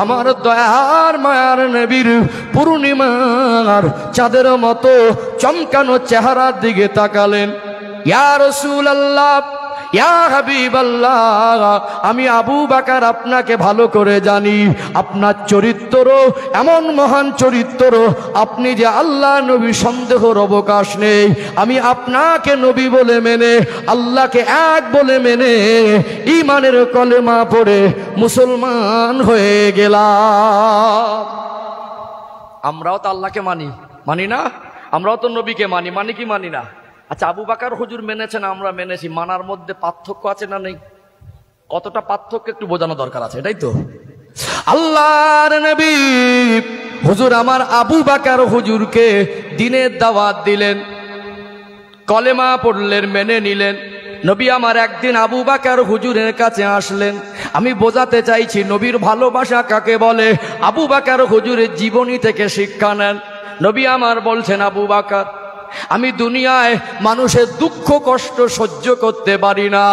আমার দয়ার মায়ার নবীর পূর্ণিমার চাঁদের মতো চমকানো চেহারার দিকে তাকালেন। ইয়া রাসূলুল্লাহ, ইয়া হাবিবাল্লাহ, আমি আবু বকর আপনাকে ভালো করে জানি। আপনার চরিত্র এমন মহান চরিত্র, আপনি যে আল্লাহ নবী, সন্দেহর অবকাশ নেই। আমি আপনাকে নবী বলে মেনে, আল্লাহকে এক বলে মেনে, ঈমানের কলেমা পড়ে মুসলমান হয়ে গেলাম। আমরাও তো আল্লাহকে মানি, মানি না? আমরাও তো নবীকে মানি, মানি কি মানি না? আচ্ছা, আবু বকর হুজুর মেনেছেন, আমরা মেনেছি, মানার মধ্যে পার্থক্য আছে না নেই? কতটা পার্থক্য একটু বোঝানো দরকার আছে, এটাই তো। আল্লাহর নবী হুজুর আমার আবু বকর হুজুরকে দ্বীনের দাওয়াত দিলেন, কলেমা পড়লেন, মেনে নিলেন। নবী আমার একদিন আবু বকর হুজুরের কাছে আসলেন। আমি বোঝাতে চাইছি নবীর ভালোবাসা কাকে বলে। আবু বকর হুজুরের জীবনী থেকে শিক্ষা নেন। নবী আমার বলছেন, আবু বকর, আমি দুনিয়ায় মানুষের দুঃখ কষ্ট সহ্য করতে পারি না।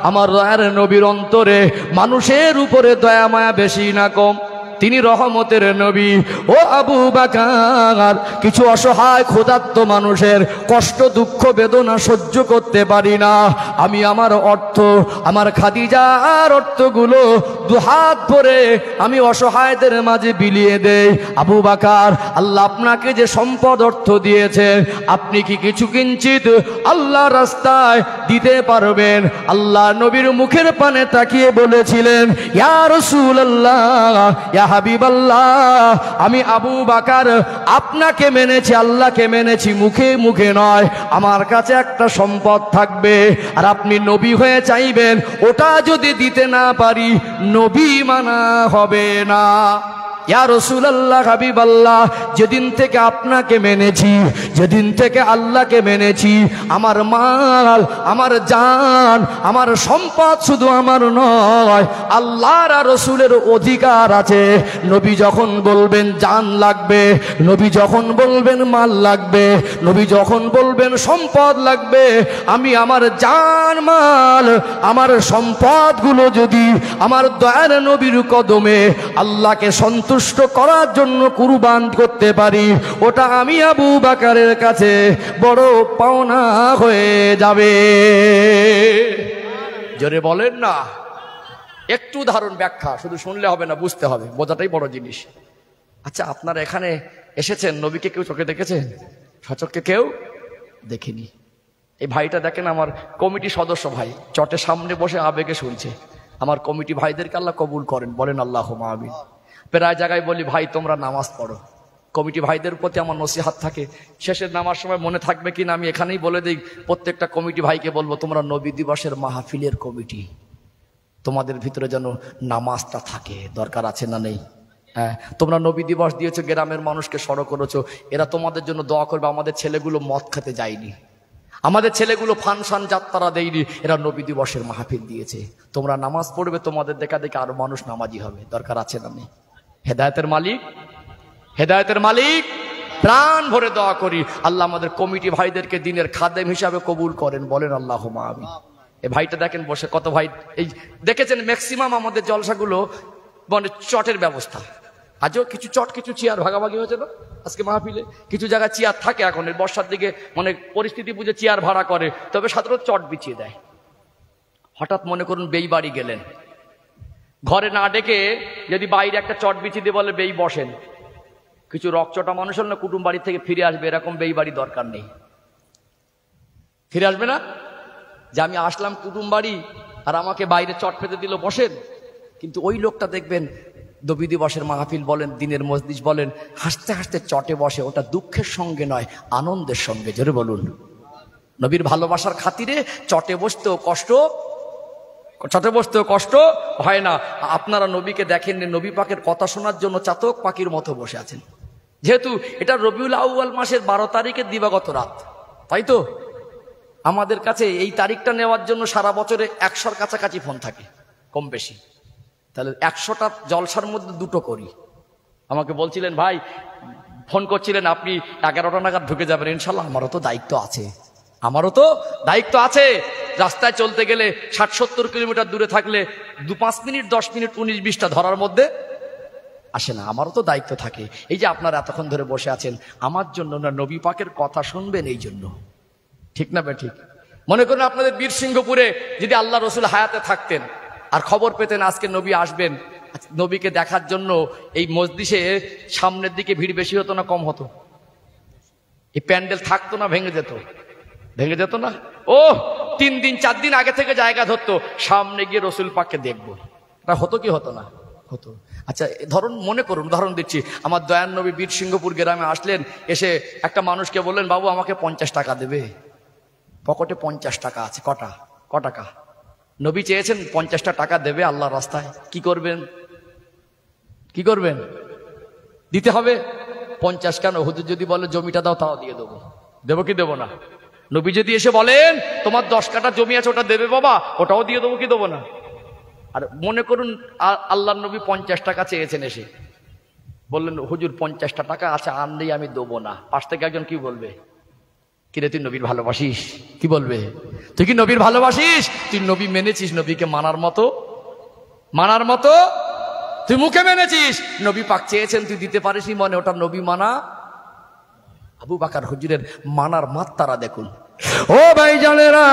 আমার দয়ার নবীর অন্তরে মানুষের উপরে দয়া মায়া বেশি না কম? তিনি রহমতের নবী। ও আবু বকর, কিছু অসহায় ক্ষুধার্ত মানুষের কষ্ট দুঃখ বেদনা সহ্য করতে পারি না। আমি আমার অর্থ, আমার খাদিজার অর্থগুলো দুহাত ভরে আমি অসহায়দের মাঝে বিলিয়ে দেই। আবু বকর, আল্লাহ আপনাকে যে সম্পদ অর্থ দিয়েছে, আপনি কি কিছু কিঞ্চিত আল্লাহ রাস্তায় দিতে পারবেন? আল্লাহ নবীর মুখের পানে তাকিয়ে বলেছিলেন, ইয়া রাসূলুল্লাহ, ইয়া হাবিবাল্লাহ, আমি আবু বকর আপনাকে মেনেছি, আল্লাহকে মেনেছি, মুখে মুখে নয়। আমার কাছে একটা সম্পদ থাকবে, আর আপনি নবী হয়ে চাইবেন, ওটা যদি দিতে না পারি নবী মানা হবে না। ইয়া রাসূলুল্লাহ, হাবিবাল্লাহ, যেদিন থেকে আপনাকে মেনেছি, যেদিন থেকে আল্লাহকে মেনেছি, আমার মাল, আমার জান, আমার সম্পদ শুধু আমার নয়, আল্লাহর আর রাসূলের অধিকার আছে। নবী যখন বলবেন জান লাগবে, নবী যখন বলবেন মাল লাগবে, নবী যখন বলবেন সম্পদ লাগবে, আমি আমার জান, মাল, আমার সম্পদগুলো যদি আমার দয়ার নবীর কদমে আল্লাহকে সন্তুষ্ট করার জন্য কুরবান করতে পারি, ওটা আমি আবু বকরের কাছে বড় পাওনা হয়ে যাবে। জোরে বলেন না। একটু উদাহরণ ব্যাখ্যা শুধু শুনলে হবে না, বুঝতে হবে, বোঝাটাই বড় জিনিস। আচ্ছা, আপনারা এখানে এসেছেন, নবীকে কেউ চোখে দেখেছেন? সচক্ষে কেউ দেখেনি। এই ভাইটা দেখেন, আমার কমিটি সদস্য ভাই, চটের সামনে বসে আবেগে শুনছে। আমার কমিটি ভাইদেরকে আল্লাহ কবুল করেন, বলেন আল্লাহুম্মা আমিন। প্রায় জায়গায় বলি, ভাই তোমরা নামাজ পড়ো। কমিটি ভাইদের প্রতি আমার নসিহত থাকে, শেষের নামাজ সময় মনে থাকবে কিনা আমি এখানেই বলে দিই, প্রত্যেকটা কমিটি ভাইকে বলবো, তোমরা নবী দিবসের মাহফিলের কমিটি, তোমাদের ভিতরে যেন নামাজটা থাকে, দরকার আছে না নেই? হ্যাঁ, তোমরা নবী দিবস দিয়েছো, গ্রামের মানুষকে সড়ক করেছো, এরা তোমাদের জন্য দোয়া করবে। আমাদের ছেলেগুলো মদ খেতে যায়নি, আমাদের ছেলেগুলো ফানসান যাত্রা দেয়নি, এরা নবী দিবসের মাহফিল দিয়েছে। তোমরা নামাজ পড়বে, তোমাদের দেখা দেখে আরো মানুষ নামাজি হবে, দরকার আছে না নেই? হেদায়েতের মালিক, হেদায়েতের মালিক, প্রাণ ভরে দোয়া করি আল্লাহ আমাদের কমিটি ভাইদেরকে দিনের খাদেম হিসাবে কবুল করেন, বলেন আল্লাহুম্মা আমিন। এই ভাইটা দেখেন বসে, কত ভাই এই দেখেছেন, ম্যাক্সিমাম আমাদের জলসাগুলো মানে চটের ব্যবস্থা। আজও কিছু চট, কিছু চেয়ার ভাগাভাগি হয়েছে না আজকে মাহফিলে? কিছু জায়গায় চেয়ার থাকে, এখন বর্ষার দিকে মানে পরিস্থিতি বুঝে চেয়ার ভাড়া করে, তবে সাধারণত চট বিছিয়ে দেয়। হঠাৎ মনে করুন বেই বাড়ি গেলেন, ঘরে না ডেকে যদি বাইরে একটা চট বিছিয়ে দিয়ে বলে বেই বসেন, কিছু রকচটা মানুষ হল না, কুটুম বাড়ি থেকে ফিরে আসবে, এরকম বেই বাড়ি দরকার নেই। ফিরে আসবে না যে আমি আসলাম কুটুম বাড়ি আর আমাকে বাইরে চট পেতে দিল, বসেন। কিন্তু ওই লোকটা দেখবেন নবী দিবসের মাহফিল বলেন, দিনের মজলিস বলেন, হাসতে হাসতে চটে বসে, ওটা দুঃখের সঙ্গে নয়, আনন্দের সঙ্গে। জোরে বলুন। নবীর ভালোবাসার খাতিরে চটে বসতেও কষ্ট, চটে বসতেও কষ্ট হয় না। আপনারা নবীকে দেখেননি, নবী পাকের কথা শোনার জন্য চাতক পাখির মতো বসে আছেন। যেহেতু এটা রবিউল আউয়াল মাসের 12 তারিখের দিবাগত রাত, তাই তো আমাদের কাছে এই তারিখটা নেওয়ার জন্য সারা বছরে 100-র কাছাকাছি ফোন থাকে, কম বেশি। তাহলে 100টা জলসার মধ্যে 2টো করি। আমাকে বলছিলেন ভাই, ফোন করছিলেন আপনি 11টা নাগাদ ঢুকে যাবেন, ইনশাল্লাহ আমারও তো দায়িত্ব আছে। আমারও তো দায়িত্ব আছে। রাস্তায় চলতে গেলে 60-70 কিলোমিটার দূরে থাকলে 2-5 মিনিট 10 মিনিট 19-20টা ধরার মধ্যে আসে না, আমারও তো দায়িত্ব থাকে। এই যে আপনারা এতক্ষণ ধরে বসে আছেন আমার জন্য না, নবী পাকের কথা শুনবেন এই জন্য, ঠিক না বে ঠিক? মনে করুন আপনাদের বীরসিংহপুরে যদি আল্লাহ রসুল হায়াতে থাকতেন আর খবর পেতেন আজকে নবী আসবেন, নবীকে দেখার জন্য এই মজলিসে সামনের দিকে ভিড় বেশি হতো না কম হতো? এই প্যান্ডেল থাকতো না ভেঙে যেত? ভেঙে যেত না? ও 3 দিন 4 দিন আগে থেকে জায়গা ধরতো, সামনে গিয়ে রসুল পাককে দেখবো। এটা হতো কি হতো না? হতো। আচ্ছা ধরুন, মনে করুন, উদাহরণ দিচ্ছি, আমার দয়ার নবী বীরসিংহপুর গ্রামে আসলেন, এসে একটা মানুষকে বললেন বাবু আমাকে 50 টাকা দেবে। পকেটে 50 টাকা আছে, ক টাকা? নবী চেয়েছেন 50টা টাকা দেবে আল্লাহর রাস্তায়, কি করবেন? কি করবেন? দিতে হবে। 50 কেন? হুজুর যদি বলে জমিটা দাও তাও দিয়ে দেবো। দেবো কি দেবো না? নবী যদি এসে বলেন তোমার 10 কাঠা জমি আছে ওটা দেবে বাবা, ওটাও দিয়ে দেবো কি দেবো না? আর মনে করুন আল্লাহর নবী 50 টাকা চেয়েছেন, এসে বললেন হুজুর 50টা টাকা আছে আনলেই আমি দেবো না। পাশ থেকে একজন কি বলবে? কিরে তুই নবীর ভালোবাসিস? কি বলবে? তুই কি নবীর ভালোবাসিস? তুই নবী মেনেছিস, নবীকে মানার মতো তুই মুখে মেনেছিস। নবী পাক চেয়েছেন তুই দিতে পারিসনি, মনে ওটা নবী মানা। আবু বকর হুজুরের মানার মাত্রা দেখুন। ও ভাইজানেরা,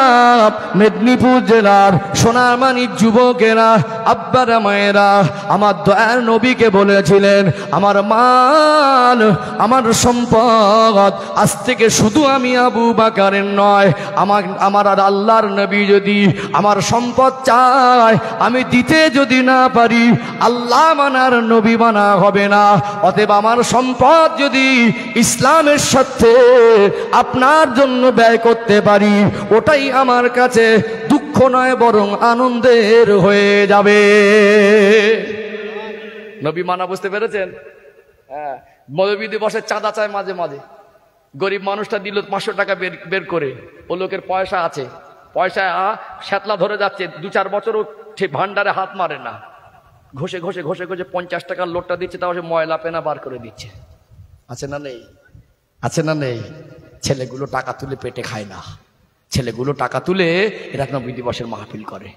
মেদিনীপুর জেলার সোনারমানিক যুবকেরা, আব্বারা মায়েরা, আমার দয়ার নবীকে বলেছিলেন আমার মাল, আমার সম্পদ আজ থেকে শুধু আমি আবু বকরের নয়, আমার আর আল্লাহর নবী যদি আমার সম্পদ চায়, আমি দিতে যদি না পারি আল্লাহ মানার নবী মানা হবে না। অতএব আমার সম্পদ যদি ইসলামের সাথে আপনার জন্য ব্যয় করতে পারি, ওটাই আমার কাছে দুঃখ নয় বরং আনন্দের হয়ে যাবে। নবী মানা বুঝতে পেরেছেন? হ্যাঁ, মৌলবী দিবসে চাঁদা চায় মাঝে মাঝে, গরিব মানুষটা দিল 500 টাকা বের করে, ও লোকের পয়সা আছে, পয়সা শ্যাতলা ধরে যাচ্ছে, 2-4 বছরও ঠিক ভান্ডারে হাত মারে না, ঘষে 50 টাকার লোটটা দিচ্ছে, তাও সে ময়লা পেনা বার করে দিচ্ছে। আছে না নেই? আছে না নেই? ছেলেগুলো টাকা তুলে পেটে খায় না, ছেলেগুলো টাকা তুলে এরা নবী দিবসের মাহফিল করে।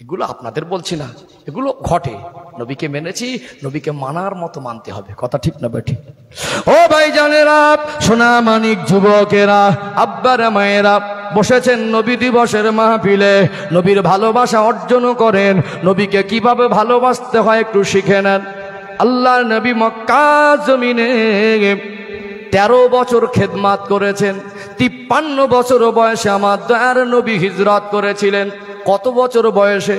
এগুলো আপনাদের বলছি না, এগুলো ঘটে। নবীকে মেনেছি, নবীকে মানার মতো মানতে হবে। কথা ঠিক না বেঠিক? ও ভাইজানেরা, সোনামানিক যুবকেরা, আব্বারা মায়েরা, বসেছেন নবী দিবসের মাহফিলে, নবীর ভালোবাসা অর্জন করেন। নবীকে কিভাবে ভালোবাসতে হয় একটু শিখে নেন। আল্লাহর নবী মক্কা জমিনে 13 বছর খেদমাত করেছেন। 53 বছর বয়সে আমার দয়ার নবী হিজরত করেছিলেন। কত বছর বয়সে?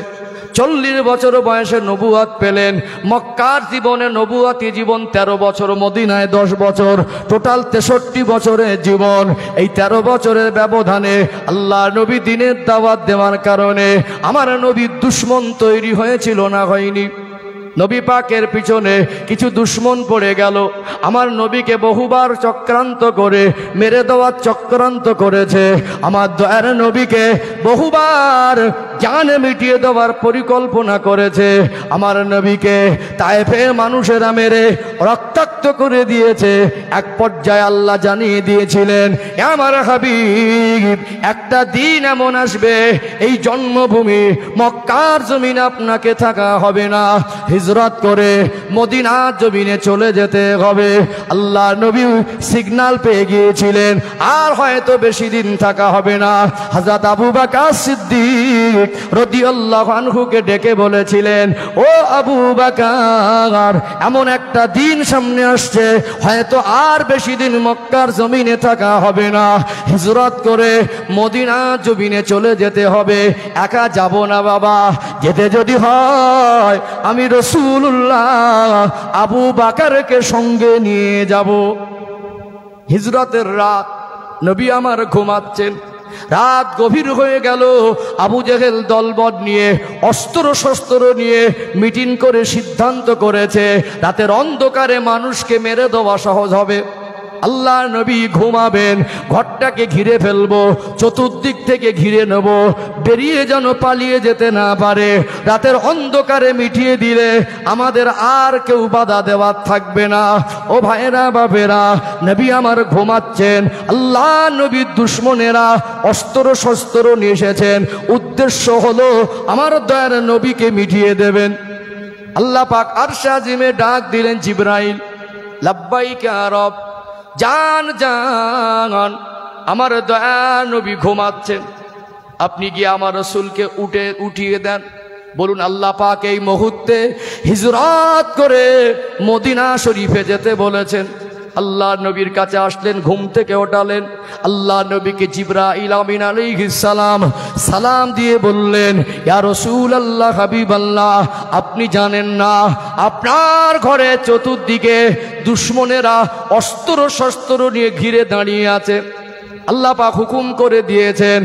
40 বছর বয়সে নবুয়ত পেলেন। মক্কার জীবনে নবুয়তি জীবন 13 বছর, মদিনায় 10 বছর, টোটাল 63 বছরের জীবন। এই 13 বছরের ব্যবধানে আল্লাহ নবী দ্বীনের দাওয়াত দেওয়ার কারণে আমার নবীর দুশমন তৈরি হয়েছিল না হয়নি? নবী পাকের পিছনে কিছু দুশমন পড়ে গেল, আমার নবীকে বহুবার চক্রান্ত করে মেরে দেওয়ার চক্রান্ত করেছে। আমার দয়ার নবীকে বহুবার জানে মিটিয়ে দেওয়ার পরিকল্পনা করেছে। আমার নবীকে তায়েফের মানুষেরা মেরে রক্তাক্ত করে দিয়েছে। এক পর্যায়ে আল্লাহ জানিয়ে দিয়েছিলেন, আমার হাবিব, একটা দিন এমন আসবে এই জন্মভূমি মক্কার জমিন আপনাকে থাকা হবে না, হিজরত করে মদিনার জমিনে চলে যেতে হবে। আল্লাহ নবী সিগন্যাল পেয়ে গিয়েছিলেন, আর হয়তো বেশি দিন থাকা হবে না। হযরত আবু বকর সিদ্দিক রাদিয়াল্লাহু আনহুকে ডেকে বলেছিলেন, ও আবু বকর, এমন একটা দিন সামনে আসছে, হয়তো আর বেশি দিন মক্কার জমিনে থাকা হবে না, হিজরত করে মদিনার জমিনে চলে যেতে হবে। একা যাব না বাবা, যেতে যদি হয় আমি রাসূলুল্লাহ আবু বকরকে সঙ্গে নিয়ে যাব। হিজরতের রাত, নবী আমার ঘুমাচ্ছেন, রাত গভীর হয়ে গেল। আবু জেহেল দলবল নিয়ে, অস্ত্র শস্ত্র নিয়ে মিটিং করে সিদ্ধান্ত করেছে রাতের অন্ধকারে মানুষকে মেরে দেওয়া সহজ হবে। আল্লাহ নবী ঘুমাবেন, ঘরটাকে ঘিরে ফেলবো, চতুর্দিক থেকে ঘিরে নেব, বেরিয়ে যেন পালিয়ে যেতে না পারে। রাতের অন্ধকারে মিটিয়ে দিলে আমাদের আর কেউ বাধা দেওয়ার থাকবে না। ও ভাইরা বাবেরা, নবী আমার ঘুমাচ্ছেন, আল্লাহ নবীর দুশ্মনেরা অস্ত্র শস্ত্র নিয়ে এসেছেন, উদ্দেশ্য হলো আমার দয়ার নবীকে মিটিয়ে দেবেন। আল্লাহ পাক আরশে আজিমে ডাক দিলেন, জিবরাইল লাব্বাইকা রব, জান জান, আমার দয়ার নবী ঘুমাচ্ছেন, আপনি গিয়ে আমার রাসূলকে উঠিয়ে দেন। বলুন আল্লাহ পাক এই মুহূর্তে হিজরত করে মদিনা শরীফে যেতে বলেছেন। আল্লাহ নবীর কাছে আসলেন, ঘুম থেকে ওঠালেন, আল্লাহ নবীকে জিবরাইল আমিন আলাইহিস সালাম সালাম দিয়ে বললেন, ইয়া রাসূলুল্লাহ হাবিবাল্লাহ, আপনি জানেন না আপনার ঘরে চতুর্দিকে দুশমনেরা অস্ত্র শস্ত্র নিয়ে ঘিরে দাঁড়িয়ে আছে। আল্লাহ পাক হুকুম করে দিয়েছেন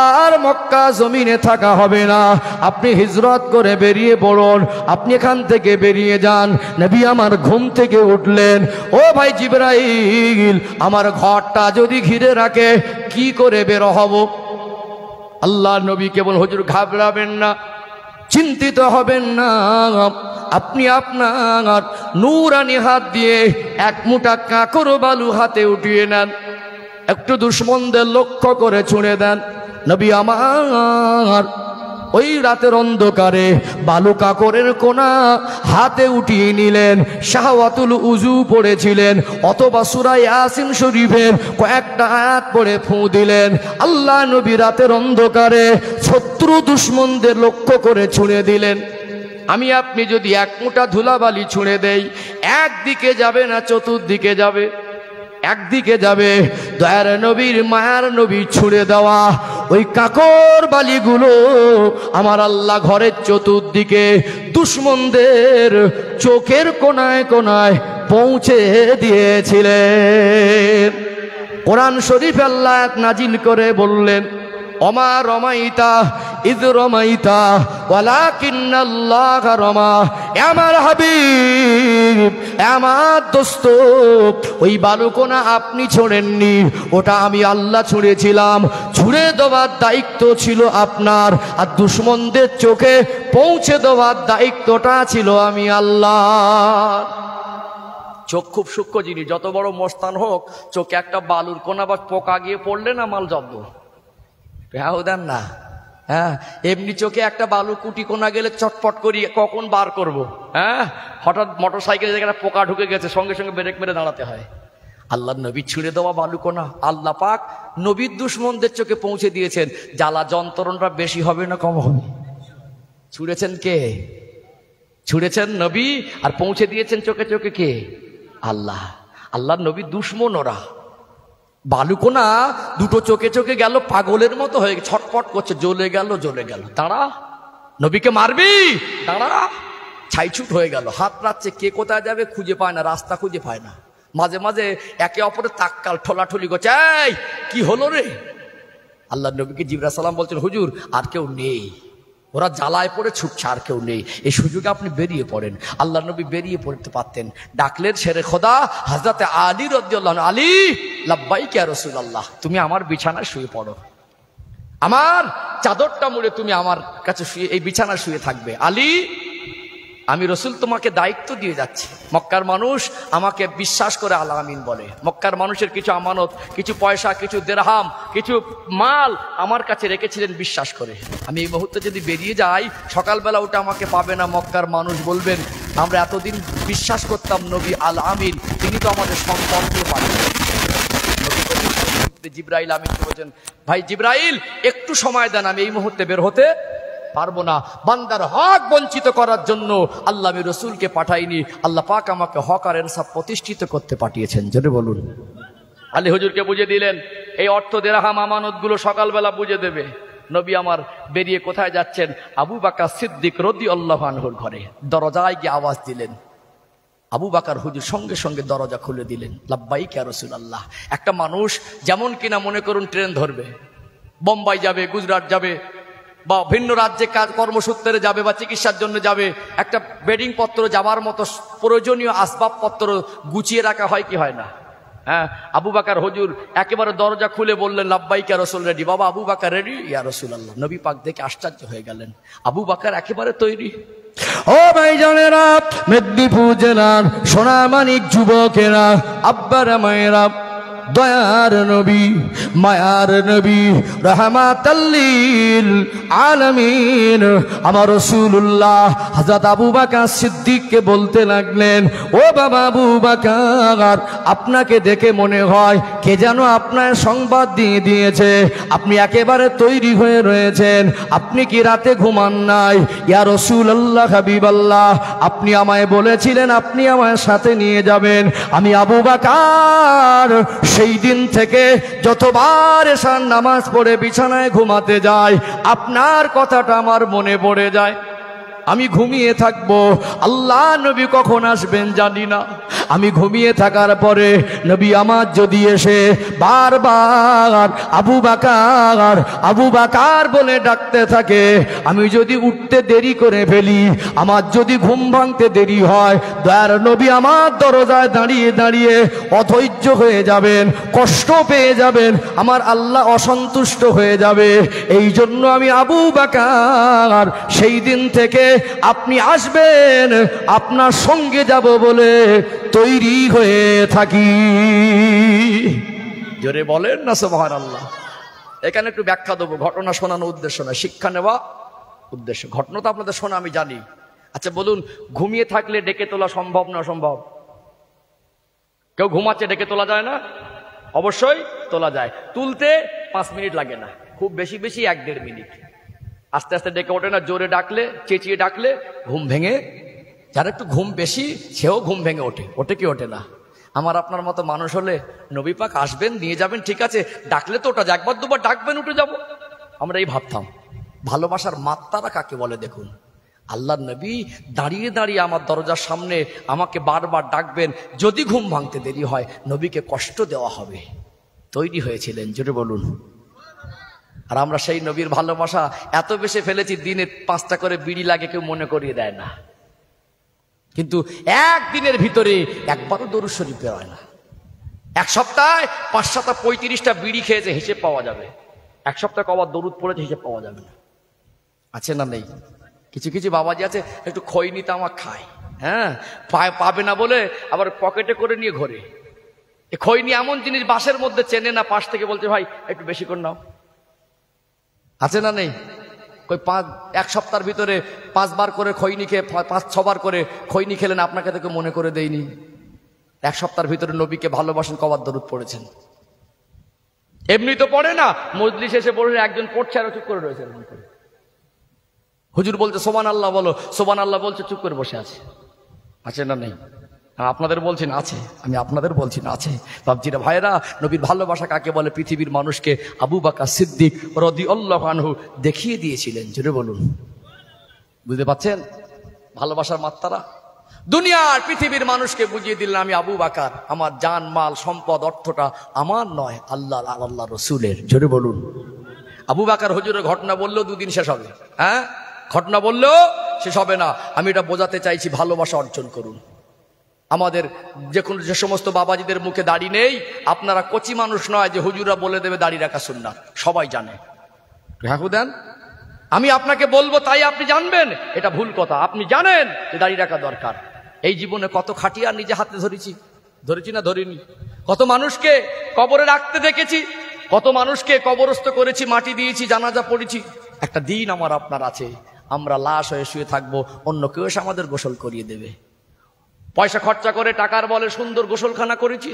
আর মক্কা জমিনে থাকা হবে না, আপনি হিজরত করে বেরিয়ে পড়ুন, আপনি এখান থেকে বেরিয়ে যান। নবী আমার ঘুম থেকে উঠলেন, ও ভাই জিবরাইল, আমার ঘরটা যদি ঘিরে রাখে কি করে বের হব? আল্লাহ নবী কেবল, হুজুর ঘাবড়াবেন না, চিন্তিত হবেন না, আপনি আপনার নূরানি হাত দিয়ে এক মুঠা কাঁকর বালু হাতে উঠিয়ে নেন, একটু দুশমনদের লক্ষ্য করে ছুঁড়ে দেন। নবী আমার ওই রাতের অন্ধকারে বালু কাকরের কোনা হাতে উঠিয়ে নিলেন, শাহওয়াতুল উজু পড়েছিলেন, অথবা সূরা ইয়াসিন শরীফের কয়েকটা আয়াত পড়ে ফুঁ দিলেন। আল্লাহ নবী রাতের অন্ধকারে শত্রু দুশমনদের লক্ষ্য করে ছুঁড়ে দিলেন। আমি আপনি যদি এক মুঠা ধুলাবালি ছুঁড়ে দেই, একদিকে যাবে না চতুর্দিকে যাবে? একদিকে যাবে। দয়ার নবীর মায়ার নবী ছুঁড়ে দেওয়া ওই কাকর বালিগুলো আমার আল্লাহ ঘরের চতুর্দিকে দুশমনদের চোখের কোনায় কোনায় পৌঁছে দিয়েছিলেন। কোরআন শরীফ আল্লাহ নাজিল করে বললেন, ওমা রমাইতা ইদ রমাইতা ওয়ালাকিন্নাল্লাহ রমা। আমার হাবিব, আমার দোস্ত, ওই বালুকোনা আপনি ছোড়েননি, ওটা আমি আল্লাহ ছুঁড়েছিলাম। ছুঁড়ে দেওয়ার দায়িত্ব ছিল আপনার, আর দুশমনদের চোখে পৌঁছে দেওয়ার দায়িত্বটা ছিল আমি আল্লাহ। চোখ খুব সূক্ষ্ম জিনিস, যত বড় মস্তান হোক, চোখে একটা বালুর কোনা বা পোকা গিয়ে পড়লে না মাল জব্দ। হ্যাঁ দেন না, হ্যাঁ এমনি চোখে একটা বালু কুটি কোনা গেলে চটপট করি কখন বার করব। হ্যাঁ হঠাৎ মোটর সাইকেলে যেখানে পোকা ঢুকে গেছে সঙ্গে সঙ্গে ব্রেক মেরে দাঁড়াতে হয়। আল্লাহ নবী ছুঁড়ে দেওয়া বালু কোনা আল্লাহ পাক নবীর দুশমনদের চোখে পৌঁছে দিয়েছেন। জ্বালা যন্ত্রণাটা বেশি হবে না কম হবে? ছুঁড়েছেন কে? ছুঁড়েছেন নবী, আর পৌঁছে দিয়েছেন চোখে চোখে কে? আল্লাহ। আল্লাহ নবী দুশমন ওরা। বালুকোনা দুটো চোখে চোখে গেল, পাগলের মতো হয়ে ছটপট করছে, জ্বলে গেল জ্বলে গেল। দাঁড়া, নবীকে মারবি, দাঁড়া। ছাইছুট হয়ে গেল, হাত রাখছে, কে কোথায় যাবে খুঁজে পায় না, রাস্তা খুঁজে পায় না। মাঝে মাঝে একে অপরের তাক্কাল ঠোলাঠুলি করছে, এই কি হলো রে? আল্লাহ নবীকে জিবরাইল সালাম বলছেন, হুজুর আর কেউ নেই, ওরা জ্বালায় পড়ে ছুটছে, আর কেউ নেই, এই সুযোগে আপনি বেরিয়ে পড়েন। আল্লাহ নবী বেরিয়ে পড়তে পারতেন। ডাকলেন শেরে খোদা হযরতে আলী রাদিয়াল্লাহু আনহু, আলী লাব্বাইক ইয়া রাসূলুল্লাহ, তুমি আমার বিছানায় শুয়ে পড়ো, আমার চাদরটা মুড়ে তুমি আমার কাছে শুয়ে এই বিছানায় শুয়ে থাকবে। আলী, আমি রসুল তোমাকে দায়িত্ব দিয়ে যাচ্ছি। মক্কার মানুষ আমাকে বিশ্বাস করে আল আমিন বলে। মক্কার মানুষের কিছু আমানত, কিছু পয়সা, কিছু দেরহাম, কিছু মাল আমার কাছে রেখেছিলেন বিশ্বাস করে। আমি এই মুহূর্তে যদি বেরিয়ে যাই, সকালবেলা ওটা আমাকে পাবে না। মক্কার মানুষ বলবেন, আমরা এতদিন বিশ্বাস করতাম নবী আল আমিন, তিনি তো আমাদের সম্পর্কে পাবেন। জিবরাইল আমিন বলছেন, ভাই জিবরাইল একটু সময় দেন, আমি এই মুহূর্তে বের হতে পারবো না। বান্দার হক বঞ্চিত করার জন্য আল্লাহ আমি রসুলকে পাঠাইনি, আল্লাহ পাক আমাকে হক আর ইনসাফ প্রতিষ্ঠিত করতে পাঠিয়েছেন। জোরে বলুন। আলী হুজুরকে বুঝে দিলেন, এই অর্থ দেরহাম আমানত গুলো সকালবেলা বুঝে দেবে। নবী আমার বেরিয়ে কোথায় যাচ্ছেন? আবু বকর সিদ্দিক রাদিয়াল্লাহু আনহুর ঘরে। দরজায় গিয়ে আওয়াজ দিলেন, আবু বকর হুজুর সঙ্গে সঙ্গে দরজা খুলে দিলেন। লাব্বাইক ইয়া রাসূলুল্লাহ। একটা মানুষ যেমন কিনা মনে করুন ট্রেন ধরবে, বোম্বাই যাবে, গুজরাট যাবে, বা ভিন্ন রাজ্যে কাজ কর্মসূত্রে যাবে, বা চিকিৎসার জন্য যাবে, একটা বেডিং পত্র যাবার মতো প্রয়োজনীয় আসবাবপত্র গুছিয়ে রাখা হয় কি হয় না? হ্যাঁ, আবু বকর হুজুর একেবারে দরজা খুলে বললেন, লাব্বাইকা রাসূল রেডি। বাবা আবু বকর রেডি? ইয়া রাসূলুল্লাহ। নবী পাক দেখে আশ্চর্য হয়ে গেলেন, আবু বকর একেবারে তৈরি। ও ভাইজানেরা, মেদিনীপুর জেলার সোনামানিক যুবকেরা, আব্বারা মায়েরা, দয়ার নবী, মায়ার নবী, রাহমাতাল লিল আলামিন আমার রাসূলুল্লাহ হযরত আবু বকর সিদ্দিককে বলতে লাগলেন, ও বাবা আবু বকর, আপনাকে দেখে মনে হয় কে যেন আপনার সংবাদ দিয়ে দিয়েছে, আপনি একেবারে তৈরি হয়ে রয়েছেন, আপনি কি রাতে ঘুমান নাই? ইয়া রাসূলুল্লাহ, হাবিবাল্লাহ, আপনি আমায় বলেছিলেন আপনি আমার সাথে নিয়ে যাবেন। আমি আবু বকর সেই দিন থেকে যতবার এশার নামাজ পড়ে বিছানায় ঘুমাতে যাই, আপনার কথাটা আমার মনে পড়ে যায়। আমি ঘুমিয়ে থাকবো, আল্লাহ নবী কখন আসবেন জানি না। আমি ঘুমিয়ে থাকার পরে নবী আমার যদি এসে বারবার আবু বকর আবু বকর বলে ডাকতে থাকে, আমি যদি উঠতে দেরি করে ফেলি, আমার যদি ঘুম ভাঙতে দেরি হয়, দয়ার নবী আমার দরজায় দাঁড়িয়ে দাঁড়িয়ে অধৈর্য হয়ে যাবেন, কষ্ট পেয়ে যাবেন, আমার আল্লাহ অসন্তুষ্ট হয়ে যাবে। এই জন্য আমি আবু বকর সেই দিন থেকে আপনি আসবেন, আপনার সঙ্গে যাব বলে তৈরি হয়ে থাকি। জোরে বলেন না সুবহানাল্লাহ। এখানে একটু ব্যাখ্যা দেবো, ঘটনা শোনানো উদ্দেশ্য না, শিক্ষা নেওয়া উদ্দেশ্য। ঘটনা তো আপনাদের শোনা আমি জানি। আচ্ছা বলুন, ঘুমিয়ে থাকলে ডেকে তোলা সম্ভব না অসম্ভব? কেউ ঘুমাচ্ছে, ডেকে তোলা যায় না? অবশ্যই তোলা যায়। তুলতে 5 মিনিট লাগে না, খুব বেশি বেশি 1-1.5 মিনিট। আস্তে আস্তে ডেকে ওঠে না, জোরে ডাকলে, চেঁচিয়ে ডাকলে ঘুম ভেঙে, যার একটু ঘুম বেশি সেও ঘুম ভেঙে ওঠে। ওঠে কি ওঠে না? আমার আপনার মতো মানুষ হলে নবী পাক আসবেন, নিয়ে যাবেন, ঠিক আছে, ডাকলে তো ওটা যায়, 1-2বার ডাকবেন, উঠে যাব। আমরা এই ভাবতাম। ভালোবাসার মাত্রাটা কাকে বলে দেখুন। আল্লাহর নবী দাঁড়িয়ে দাঁড়িয়ে আমার দরজার সামনে আমাকে বারবার ডাকবেন, যদি ঘুম ভাঙতে দেরি হয় নবীকে কষ্ট দেওয়া হবে, তৈরি হয়েছিলেন। জোরে বলুন। আর আমরা সেই নবীর ভালোবাসা এত বেশি ফেলেছি, দিনে 5টা করে বিড়ি লাগে কেউ মনে করিয়ে দেয় না, কিন্তু একদিনের ভিতরে একবারও দরুদ শরীফ বের হয় না। এক সপ্তাহে 535টা বিড়ি খেয়েছে, হিসেব পাওয়া যাবে। এক সপ্তাহে কবার দরুদ পড়েছে হিসেব পাওয়া যাবে না। আছে না নেই? কিছু কিছু বাবাজি আছে একটু খৈনি তামাক খায়, হ্যাঁ, পাবে না বলে আবার পকেটে করে নিয়ে ঘোরে। খৈনি এমন জিনিস বাসের মধ্যে চেনে না, পাশ থেকে বলছে ভাই একটু বেশি করে নাও। আছে না নেই? এক সপ্তাহের ভিতরে 5 বার করে খৈনি খেয়ে 5-6 বার করে খৈনি খেলেন, আপনাকে তো মনে করে দেয়নি। এক সপ্তাহের ভিতরে নবীকে ভালোবাসেন, কবার দরুদ পড়েছেন? এমনি তো পড়ে না, মজলিস এসে বললে একজন পড়ছে আর চুপ করে রয়েছে। হুজুর বলছে সুবহানাল্লাহ বলো, সুবহানাল্লাহ বলছে, চুপ করে বসে আছে। আছে না নেই? আপনাদের বলছি না আছে, আমি আপনাদের বলছি না আছে। বাবজিরা ভাইরা, নবীর ভালোবাসা কাকে বলে পৃথিবীর মানুষকে আবু বকর সিদ্দিক রাদিয়াল্লাহু আনহু দেখিয়ে দিয়েছিলেন। জোরে বলুন। বুঝতে পাচ্ছেন ভালোবাসার মাত্রা? দুনিয়ার পৃথিবীর মানুষকে বুঝিয়ে দিলেন, আমি আবু বকর, আমার জান মাল সম্পদ অর্থটা আমার নয়, আল্লাহ আল্লাহ রসুলের। জোরে বলুন। আবু বকর হুজুরের ঘটনা বললেও 2 দিন শেষ হবে, হ্যাঁ, ঘটনা বললেও শেষ হবে না। আমি এটা বোঝাতে চাইছি, ভালোবাসা অর্জন করুন। আমাদের যে সমস্ত বাবাজিদের মুখে দাড়ি নেই, আপনারা কচি মানুষ নয় যে হুজুরা বলে দেবে দাড়ি রাখা সুন্নাত, সবাই জানে। রাখু দেন, আমি আপনাকে বলবো তাই আপনি জানবেন, এটা ভুল কথা। আপনি জানেন যে দাড়ি রাখা দরকার। এই জীবনে কত খাটিয়া নিজে হাতে ধরেছি না ধরিনি? কত মানুষকে কবরে রাখতে দেখেছি, কত মানুষকে কবরস্থ করেছি, মাটি দিয়েছি, জানাজা পড়েছি। একটা দিন আমার আপনার আছে, আমরা লাশ হয়ে শুয়ে থাকবো, অন্য কেউ এসে আমাদের গোসল করিয়ে দেবে। পয়সা খরচা করে টাকার বলে সুন্দর গোসলখানা করেছি,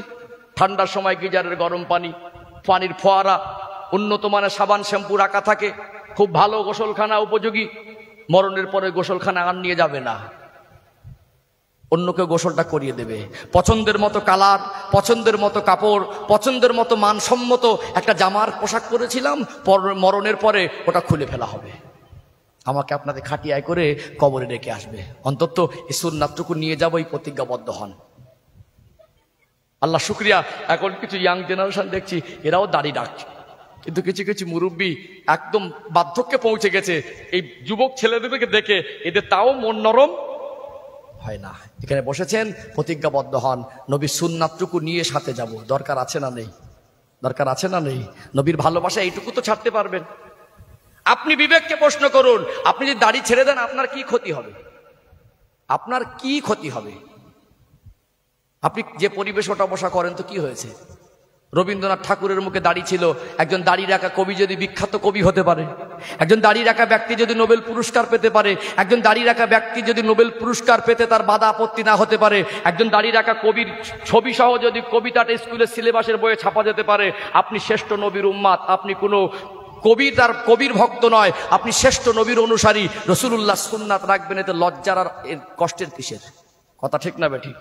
ঠান্ডার সময় গিজারের গরম পানি, পানির ফোয়ারা, উন্নত মানের সাবান শ্যাম্পু রাখা থাকে, খুব ভালো গোসলখানা উপযোগী। মরণের পরে গোসলখানা আর নিয়ে যাবে না, অন্য কেউ গোসলটা করিয়ে দেবে। পছন্দের মতো কালার, পছন্দের মতো কাপড়, পছন্দের মতো মানসম্মত একটা জামার পোশাক পরেছিলাম, মরণের পরে ওটা খুলে ফেলা হবে। আমাকে আপনাদের খাটিয়ায় করে কবরে রেখে আসবে। অন্তত এই সুন্নাতটুকু নিয়ে যাবো, এই প্রতিজ্ঞাবদ্ধ হন। আল্লাহ শুকরিয়া, এখন কিছু ইয়াং জেনারেশন দেখছি এরাও দাড়ি রাখছে, কিন্তু কিছু কিছু মুরব্বী একদম বার্ধক্যে পৌঁছে গেছে। এই যুবক ছেলেদেরকে দেখে এদের তাও মন নরম হয় না। এখানে বসেছেন, প্রতিজ্ঞাবদ্ধ হন, নবীর সুন্নাতটুকু নিয়ে সাথে যাব। দরকার আছে না নেই? দরকার আছে না নেই? নবীর ভালোবাসা এইটুকু তো ছাড়তে পারবেন। আপনি বিবেককে প্রশ্ন করুন, আপনি যদি দাড়ি ছেড়ে দেন আপনার কি ক্ষতি হবে? আপনার কি ক্ষতি হবে? আপনি যে পরিবেশ ওঠা বসা করেন তো কি হয়েছে? রবীন্দ্রনাথ ঠাকুরের মুখে দাড়ি ছিল। একজন দাড়ি রাখা কবি যদি বিখ্যাত কবি হতে পারে, একজন দাড়ি রাখা ব্যক্তি যদি নোবেল পুরস্কার পেতে পারে, একজন দাড়ি রাখা ব্যক্তি যদি নোবেল পুরস্কার পেতে তার বাধা আপত্তি না হতে পারে, একজন দাড়ি রাখা কবির ছবি সহ যদি কবিতাটা স্কুলের সিলেবাসের বইয়ে ছাপা যেতে পারে, আপনি শ্রেষ্ঠ নবীর উম্মাত। আপনি কোনো কবিতার কবির ভক্ত নয়, আপনি শ্রেষ্ঠ নবীর অনুসারী। রাসূলুল্লাহ সুন্নাত রাখবেন, এতে লজ্জার আর কষ্টের কিসের? কথা ঠিক না বেঠিক?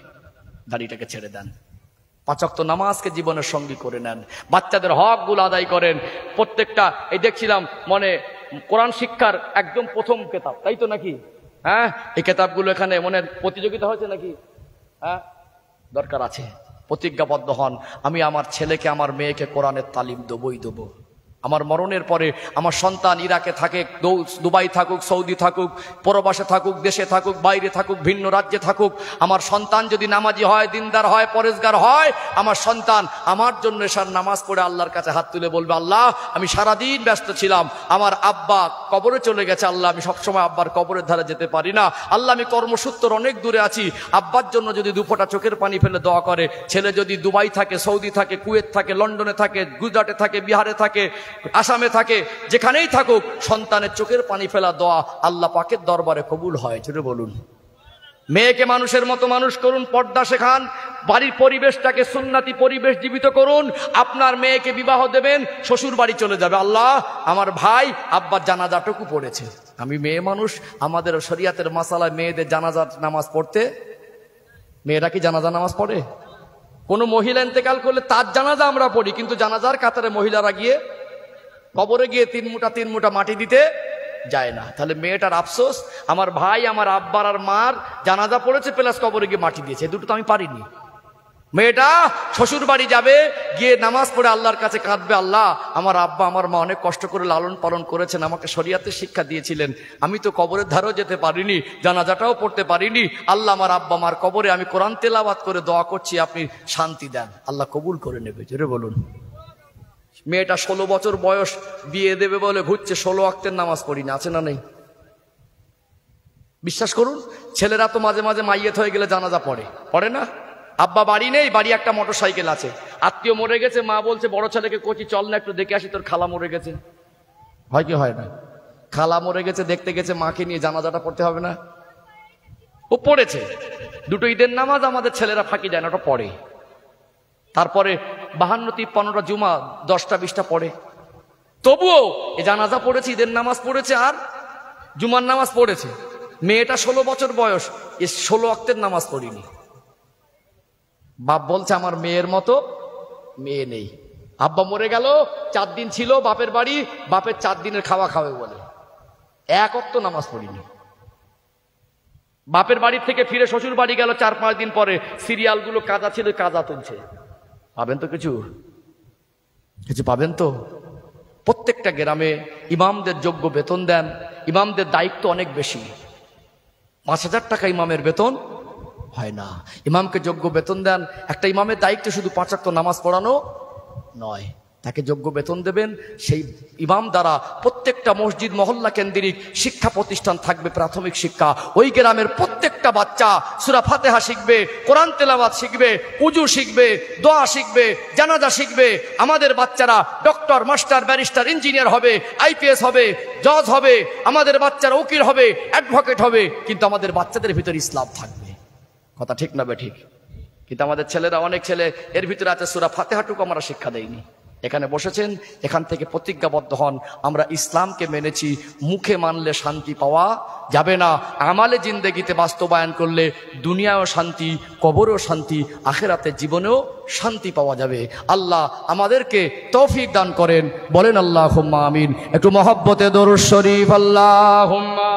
দাড়িটাকে ছেড়ে দেন, 5 ওয়াক্ত নামাজকে জীবনের সঙ্গী করে নেন, বাচ্চাদের হকগুলো আদায় করেন। প্রত্যেকটা এই দেখছিলাম মনে কোরআন শিক্ষার একদম প্রথম কেতাব, তাই তো নাকি? হ্যাঁ, এই কেতাবগুলো এখানে মনে প্রতিযোগিতা হয়েছে নাকি? হ্যাঁ, দরকার আছে। প্রতিজ্ঞাবদ্ধ হন, আমি আমার ছেলেকে আমার মেয়েকে কোরআনের তালিম দেবই দেবো। আমার মরণের পরে আমার সন্তান ইরাকে থাকে, দুবাই থাকুক, সৌদি থাকুক, পরবাসে থাকুক, দেশে থাকুক, বাইরে থাকুক, ভিন্ন রাজ্যে থাকুক, আমার সন্তান যদি নামাজি হয়, দিনদার হয়, পরেজগার হয়, আমার সন্তান আমার জন্য এশার নামাজ পড়ে আল্লাহর কাছে হাত তুলে বলবে, আল্লাহ আমি সারাদিন ব্যস্ত ছিলাম, আমার আব্বা কবরে চলে গেছে, আল্লাহ আমি সবসময় আব্বার কবরের ধারে যেতে পারি না, আল্লাহ আমি কর্মসূত্র অনেক দূরে আছি, আব্বার জন্য যদি 2 ফোঁটা চোখের পানি ফেলে দোয়া করে। ছেলে যদি দুবাই থাকে, সৌদি থাকে, কুয়েত থাকে, লন্ডনে থাকে, গুজরাটে থাকে, বিহারে থাকে, আসামে থাকে, যেখানেই থাকুক, সন্তানের চোখের পানি ফেলা দোয়া আল্লাহ পাকের দরবারে কবুল হয়। জোরে বলুন। মেয়েকে মানুষের মতো মানুষ করুন, পর্দা শেখান, বাড়ির পরিবেশটাকে সুন্নাতি পরিবেশ জীবিত করুন। আপনার মেয়েকে বিবাহ দেবেন, শ্বশুর বাড়ি চলে যাবে, আল্লাহ আমার ভাই আব্বার জানাজাটুকু পড়েছে। আমি মেয়ে মানুষ, আমাদের শরিয়াতের মাসালায় মেয়েদের জানাজার নামাজ পড়তে, মেয়েরা কি জানাজা নামাজ পড়ে? কোনো মহিলা ইন্তেকাল করলে তার জানাজা আমরা পড়ি, কিন্তু জানাজার কাতারে মহিলারা গিয়ে কবরে গিয়ে 3 মুঠা মাটি দিতে যায় না। তাহলে মেয়েটার আফসোস, আমার ভাই আমার আব্বার আর মার জানাজা পড়েছে, প্লাস কবরে গিয়ে মাটি দিয়েছে, দুটো তো আমি পারিনি। মেয়েটা শ্বশুর বাড়ি যাবে, গিয়ে নামাজ পড়ে আল্লাহর কাছে কাঁদবে, আল্লাহ আমার আব্বা আমার মা অনেক কষ্ট করে লালন পালন করেছেন, আমাকে শরিয়াতের শিক্ষা দিয়েছিলেন, আমি তো কবরের ধারেও যেতে পারিনি, জানাজাটাও পড়তে পারিনি, আল্লাহ আমার আব্বা মার কবরে আমি কোরআন তেলাওয়াত করে দোয়া করছি, আপনি শান্তি দেন, আল্লাহ কবুল করে নেবে। জোরে বলুন। মেয়েটা 16 বছর বয়স, বিয়ে দেবে বলে ঘুরছে, 16 ওয়াক্তের নামাজ পড়ি না, আছে না নেই? বিশ্বাস করুন, ছেলেরা তো মাঝে মাঝে মাইয়েত হয়ে গেলে জানাজা পড়ে না? আব্বা বাড়ি নেই, বাড়ি একটা মোটরসাইকেল আছে, আত্মীয় মরে গেছে, মা বলছে বড় ছেলেকে কচি চল না একটু দেখে আসি, তোর খালা মরে গেছে। হয় কি হয় না? খালা মরে গেছে, দেখতে গেছে, মাকে নিয়ে জানাজাটা পড়তে হবে না? ও পড়েছে। 2 ঈদের নামাজ আমাদের ছেলেরা ফাঁকি যায় না, ওটা পড়ে। তারপরে 52-53টা জুমা 10টা-20টা পড়ে। তবুও এ জানাজা পড়েছে, ঈদের নামাজ পড়েছে, আর জুমার নামাজ পড়েছে। মেয়েটা 16 বছর বয়স, এ 16 ওয়াক্তের নামাজ পড়িনি। বাপ বলছে আমার মেয়ের মতো মেয়ে নেই। আব্বা মরে গেল, 4 দিন ছিল বাপের বাড়ি, বাপের 4 দিনের খাওয়া খাবে বলে 1 ওয়াক্ত নামাজ পড়িনি। বাপের বাড়ি থেকে ফিরে শ্বশুর বাড়ি গেল 4-5 দিন পরে, সিরিয়ালগুলো কাজা ছিল, কাজা তুলছে। পাবেন তো কিছু পাবেন তো? প্রত্যেকটা গ্রামে ইমামদের যোগ্য বেতন দেন, ইমামদের দায়িত্ব অনেক বেশি। 5,000 টাকা ইমামের বেতন হয় না, ইমামকে যোগ্য বেতন দেন। একটা ইমামের দায়িত্ব শুধু 5 ওয়াক্ত নামাজ পড়ানো নয়, তাকে যোগ্য বেতন দেবেন। সেই ইমাম দ্বারা প্রত্যেকটা মসজিদ মহল্লা কেন্দ্রিক শিক্ষা প্রতিষ্ঠান থাকবে, প্রাথমিক শিক্ষা। ওই গ্রামের প্রত্যেকটা বাচ্চা সূরা ফাতিহা শিখবে, কোরআন তেলাওয়াত শিখবে, উজু শিখবে, দোয়া শিখবে, জানাজা শিখবে। আমাদের বাচ্চারা ডক্টর, মাস্টার, ব্যারিস্টার, ইঞ্জিনিয়ার হবে, IPS হবে, জজ হবে, আমাদের বাচ্চারা উকিল হবে, অ্যাডভোকেট হবে, কিন্তু আমাদের বাচ্চাদের ভিতরে ইসলাম থাকবে। কথা ঠিক না বেঠিক? কিন্তু আমাদের ছেলেরা, অনেক ছেলে এর ভিতরে আছে সূরা ফাতিহাটুকু আমরা শিক্ষা দেইনি। এখানে বসেছেন, এখান থেকে প্রতিজ্ঞাবদ্ধ হন, আমরা ইসলামকে মেনেছি। মুখে মানলে শান্তি পাওয়া যাবে না, আমালে জিন্দেগিতে বাস্তবায়ন করলে দুনিয়ায়ও শান্তি, কবরেও শান্তি, আখিরাতে জীবনেও শান্তি পাওয়া যাবে। আল্লাহ আমাদেরকে তৌফিক দান করেন, বলেন আল্লাহুম্মা আমিন। একটু মহব্বতে দরুদ শরীফ, আল্লাহুম্মা।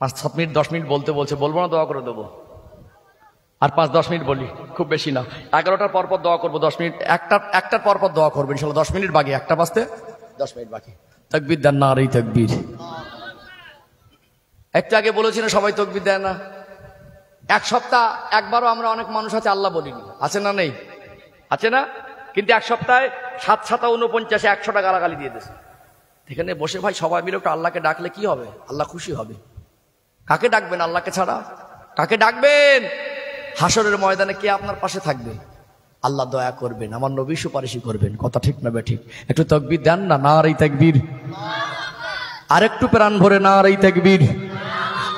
5-7 মিনিট 10 মিনিট বলতে বলছে, বলবো না, দোয়া করে দেবো। আর 5-10 মিনিট বলি, খুব বেশি না। 11টার পর দোয়া করবো 10 মিনিট, একটার পর দোয়া করবো ইনশাল্লাহ। 10 মিনিট বাকি, 1টা বাজতে 10 মিনিট বাকি। তাকবীর দেন না? আর এই তাকবীর একটু আগে বলেছি না, সবাই তাকবীর দেয় না। এক সপ্তাহ একবারও আমরা অনেক মানুষ আছে আল্লাহ বলিনি, আছে না? নেই, আছে না? কিন্তু এক সপ্তাহে 7-7-49 100টা গালাগালি দিয়ে দিয়েছে। এখানে বসে ভাই সবাই মিলে একটু আল্লাহকে ডাকলে কি হবে? আল্লাহ খুশি হবে। কাকে ডাকবেন আল্লাহকে ছাড়া? কাকে ডাকবেন? হাসরের ময়দানে কে আপনার পাশে থাকবে? আল্লাহ দয়া করবেন, আমার নবী সুপারিশই করবেন। কথা ঠিক না বেঠিক? একটু তাকবীর দেন না? নারে তাকবীর। আরেকটু প্রাণ ভরে নারে তাকবীর,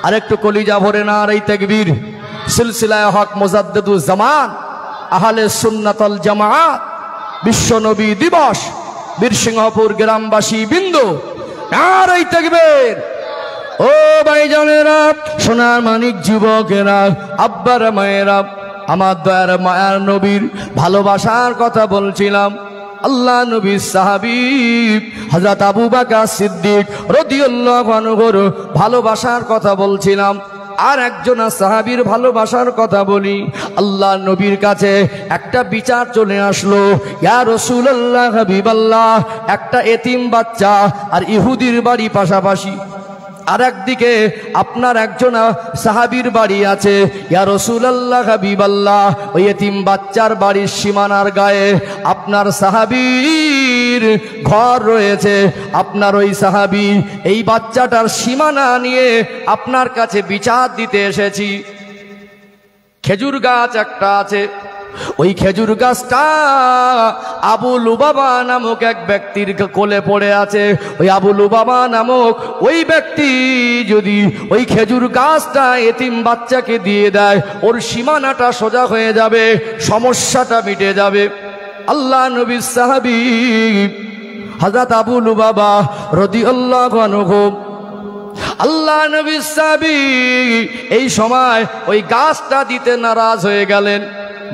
আরেকটু কলিজা ভরে নারে তাকবীর। সিলসিলায়ে হক মুজাদ্দিদুজ জামান আহলে সুন্নাত ওয়াল জামাত বিশ্ব নবী দিবস বীরসিংহপুর গ্রামবাসী বিন্দু নারে তাকবীর। ও ভাইজানেরা, সোনার মানিক যুবকেরা, আব্বার মায়েরা, আমার দয়ার মায়ার নবীর ভালোবাসার কথা বলছিলাম। আল্লাহ নবীর সাহাবী হযরত আবু বকর সিদ্দিক রাদিয়াল্লাহু আনহুর ভালোবাসার কথা বলছিলাম। আর একজন সাহাবীর ভালোবাসার কথা বলি। আল্লাহ নবীর কাছে একটা বিচার চলে আসলো, ইয়া রাসূলুল্লাহ হাবিবাল্লাহ, একটা এতিম বাচ্চা আর ইহুদির বাড়ি পাশাপাশি। আর একদিকে আপনার একজন সাহাবীর বাড়ি আছে, ইয়া রাসূলুল্লাহ হাবিবাল্লাহ, ওই এতিম বাচ্চার বাড়ির সীমানার গায়ে আপনার সাহাবীর ঘর রয়েছে। আপনার ওই সাহাবী এই বাচ্চাটার সীমানা নিয়ে আপনার কাছে বিচার দিতে এসেছি। খেজুর গাছ একটা আছে, ওই খেজুর গাছটা আবু লুবাবা নামক এক ব্যক্তির কোলে পড়ে আছে। ওই আবু লুবাবা নামক ওই ব্যক্তি যদি ওই খেজুর গাছটা এতিম বাচ্চাকে দিয়ে দেয়, ওর সীমানাটা সোজা হয়ে যাবে, সমস্যাটা মিটে যাবে। আল্লাহ নবীর সাহাবী হযরত আবু লুবাবা রাদিয়াল্লাহু আনহু, আল্লাহ নবীর সাহাবী এই সময় ওই গাছটা দিতে নারাজ হয়ে গেলেন,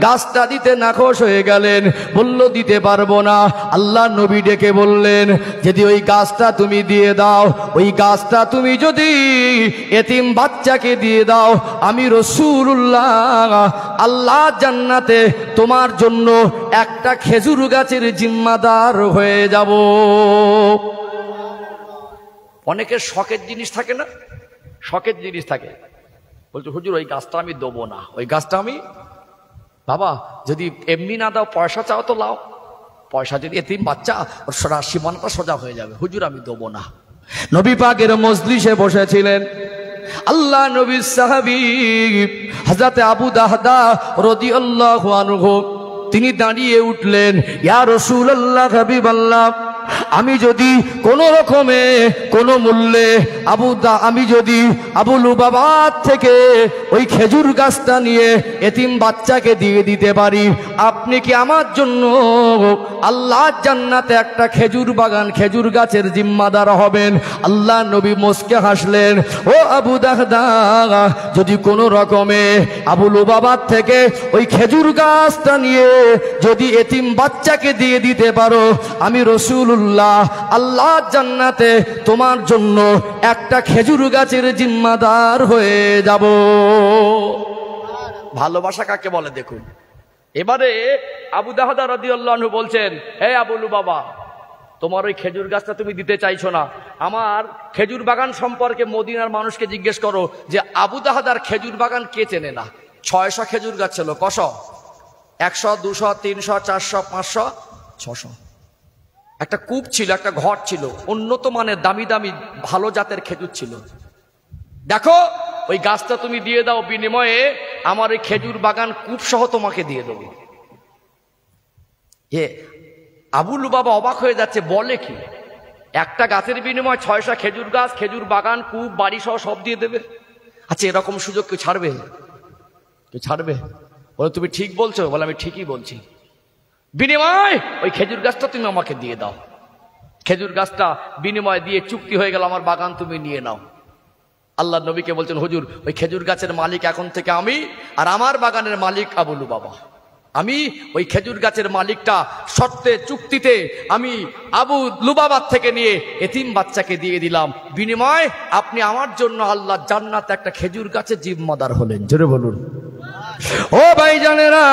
গাছটা দিতে নাখোশ হয়ে গেলেন, বলল দিতে পারবো না। আল্লাহ নবী ডেকে বললেন, যদি ওই গাছটা তুমি দিয়ে দাও, ওই গাছটা তুমি যদি এতিম বাচ্চাকে দিয়ে দাও, আমি রাসূলুল্লাহ আল্লাহ জান্নাতে তোমার জন্য একটা খেজুর গাছের জিম্মাদার হয়ে যাব। অনেকের শখের জিনিস থাকে না, শখের জিনিস থাকে, বলছো হুজুর ওই গাছটা আমি দেবো না, ওই গাছটা আমি, বাবা যদি এমনি না দাও পয়সা চাও তো লাও, পয়সা যদি এতিম বাচ্চা ওর সীমানাটা সোজা হয়ে যাবে, হুজুর আমি দেবো না। নবী পাকের মজলিসে বসেছিলেন আল্লাহ নবীর সাহাবী হযরত আবু দাহদা রাদিয়াল্লাহু আনহু, তিনি দাঁড়িয়ে উঠলেন, ইয়া রাসূলুল্লাহ হাবিবাল্লাহ, আমি যদি কোন রকমে কোন মূল্যে আমি যদি আবু লুবাবার থেকে ওই খেজুর গাছটা নিয়ে এতিম বাচ্চাকে দিয়ে দিতে পারি, আপনি কি আমার জন্য আল্লাহর জান্নাতে একটা খেজুর বাগান, খেজুর গাছের জিম্মাদার হবেন? আল্লাহ নবী মুস্কে হাসলেন, ও আবু দাহদা, যদি কোন রকমে আবু লুবাবার থেকে ওই খেজুর গাছটা নিয়ে যদি এতিম বাচ্চাকে দিয়ে দিতে পারো, আমি রাসূলুল্লাহ আল্লাহ জান্নাতে তোমার জন্য একটা খেজুর গাছের জিম্মাদার হয়ে যাব। ভালোবাসা কাকে বলে দেখুন। এবারে আবু দাহদা রাদিয়াল্লাহু আনহু বলছেন, হে আবু লুবাবা, তোমার ওই খেজুর গাছটা তুমি দিতে চাইছো না, আমার খেজুর বাগান সম্পর্কে মদিনার মানুষকে জিজ্ঞেস করো যে আবু দাহদার খেজুর বাগান কে চেনে না। 600 খেজুর গাছ ছিল, কশ? 100, 200, 300, 400, 500, 600। একটা কূপ ছিল, একটা ঘর ছিল, উন্নত মানের দামি দামি ভালো জাতের খেজুর ছিল। দেখো ওই গাছটা তুমি দিয়ে দাও, বিনিময়ে আমার ওই খেজুর বাগান কূপ সহ তোমাকে দিয়ে দেবো। আবু লুবাবা অবাক হয়ে যাচ্ছে, বলে কি একটা গাছের বিনিময়ে 600 খেজুর গাছ, খেজুর বাগান, কূপ, বাড়ি সহ সব দিয়ে দেবে? আচ্ছা এরকম সুযোগ কেউ ছাড়বে? কেউ ছাড়বে? বলে তুমি ঠিক বলছো? বলে আমি ঠিকই বলছি, বিনিময় ওই খেজুর গাছটা তুমি আমাকে দিয়ে দাও। খেজুর গাছটা বিনিময় দিয়ে চুক্তি হয়ে গেল, আমার বাগান তুমি নিয়ে নাও। আল্লাহ নবীকে বলছেন, হুজুর ওই খেজুর গাছের মালিক এখন থেকে আমি, আর আমার বাগানের মালিক আবু লুবাবা। আমি ওই খেজুর গাছের মালিকটা শর্তে চুক্তিতে আমি আবু লুবাবার থেকে নিয়ে এতিম বাচ্চাকে দিয়ে দিলাম, বিনিময় আপনি আমার জন্য আল্লাহ জান্নাতে একটা খেজুর গাছের জিম্মাদার হলেন। জোরে বলুন। ও ভাইজানেরা,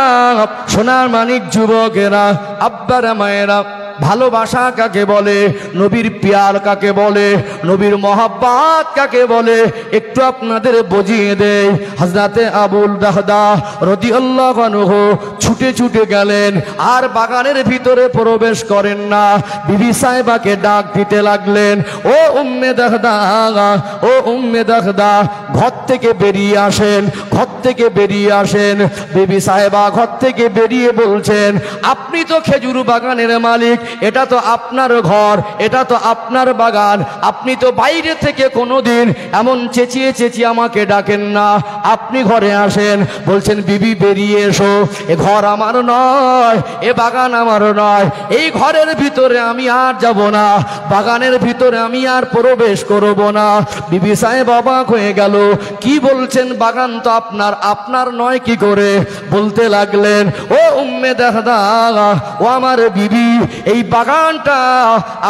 সোনার মানিক যুবকেরা, আব্বারা মায়েরা, ভালোবাসা কাকে বলে, নবীর পিয়ার কাকে বলে, নবীর মহাব্বত কাকে বলে, একটু আপনাদের বুঝিয়ে দেয়। হযরতে আবুল দাহদা রাদিয়াল্লাহু আনহু ছুটে ছুটে গেলেন, আর বাগানের ভিতরে প্রবেশ করেন না। বিবি সাহেবাকে ডাক দিতে লাগলেন, ও উম্মে দাহদা, ও উম্মে দাহদা, ঘর থেকে বেরিয়ে আসেন, ঘর থেকে বেরিয়ে আসেন। বিবি সাহেবা ঘর থেকে বেরিয়ে বলছেন, আপনি তো খেজুর বাগানের মালিক, এটা তো আপনার ঘর, এটা তো আপনার বাগান, আপনি তো বাইরে থেকে কোনোদিন এমন চেঁচিয়ে চেঁচিয়ে আমাকে ডাকেন না, আপনি ঘরে আসেন। বলছেন, বিবি বেরিয়ে এসো, এ ঘর আমার নয়, এ বাগান আমার নয়, এই ঘরের ভিতরে আমি আর যাব না, বাগানের ভিতরে আমি আর প্রবেশ করব না। বিবি সাহেব অবাক হয়ে গেল, কি বলছেন, বাগান তো আপনার, আপনার নয় কি করে? বলতে লাগলেন, ও উম্মে দাহদা, ও আমার বিবি, এই বাগানটা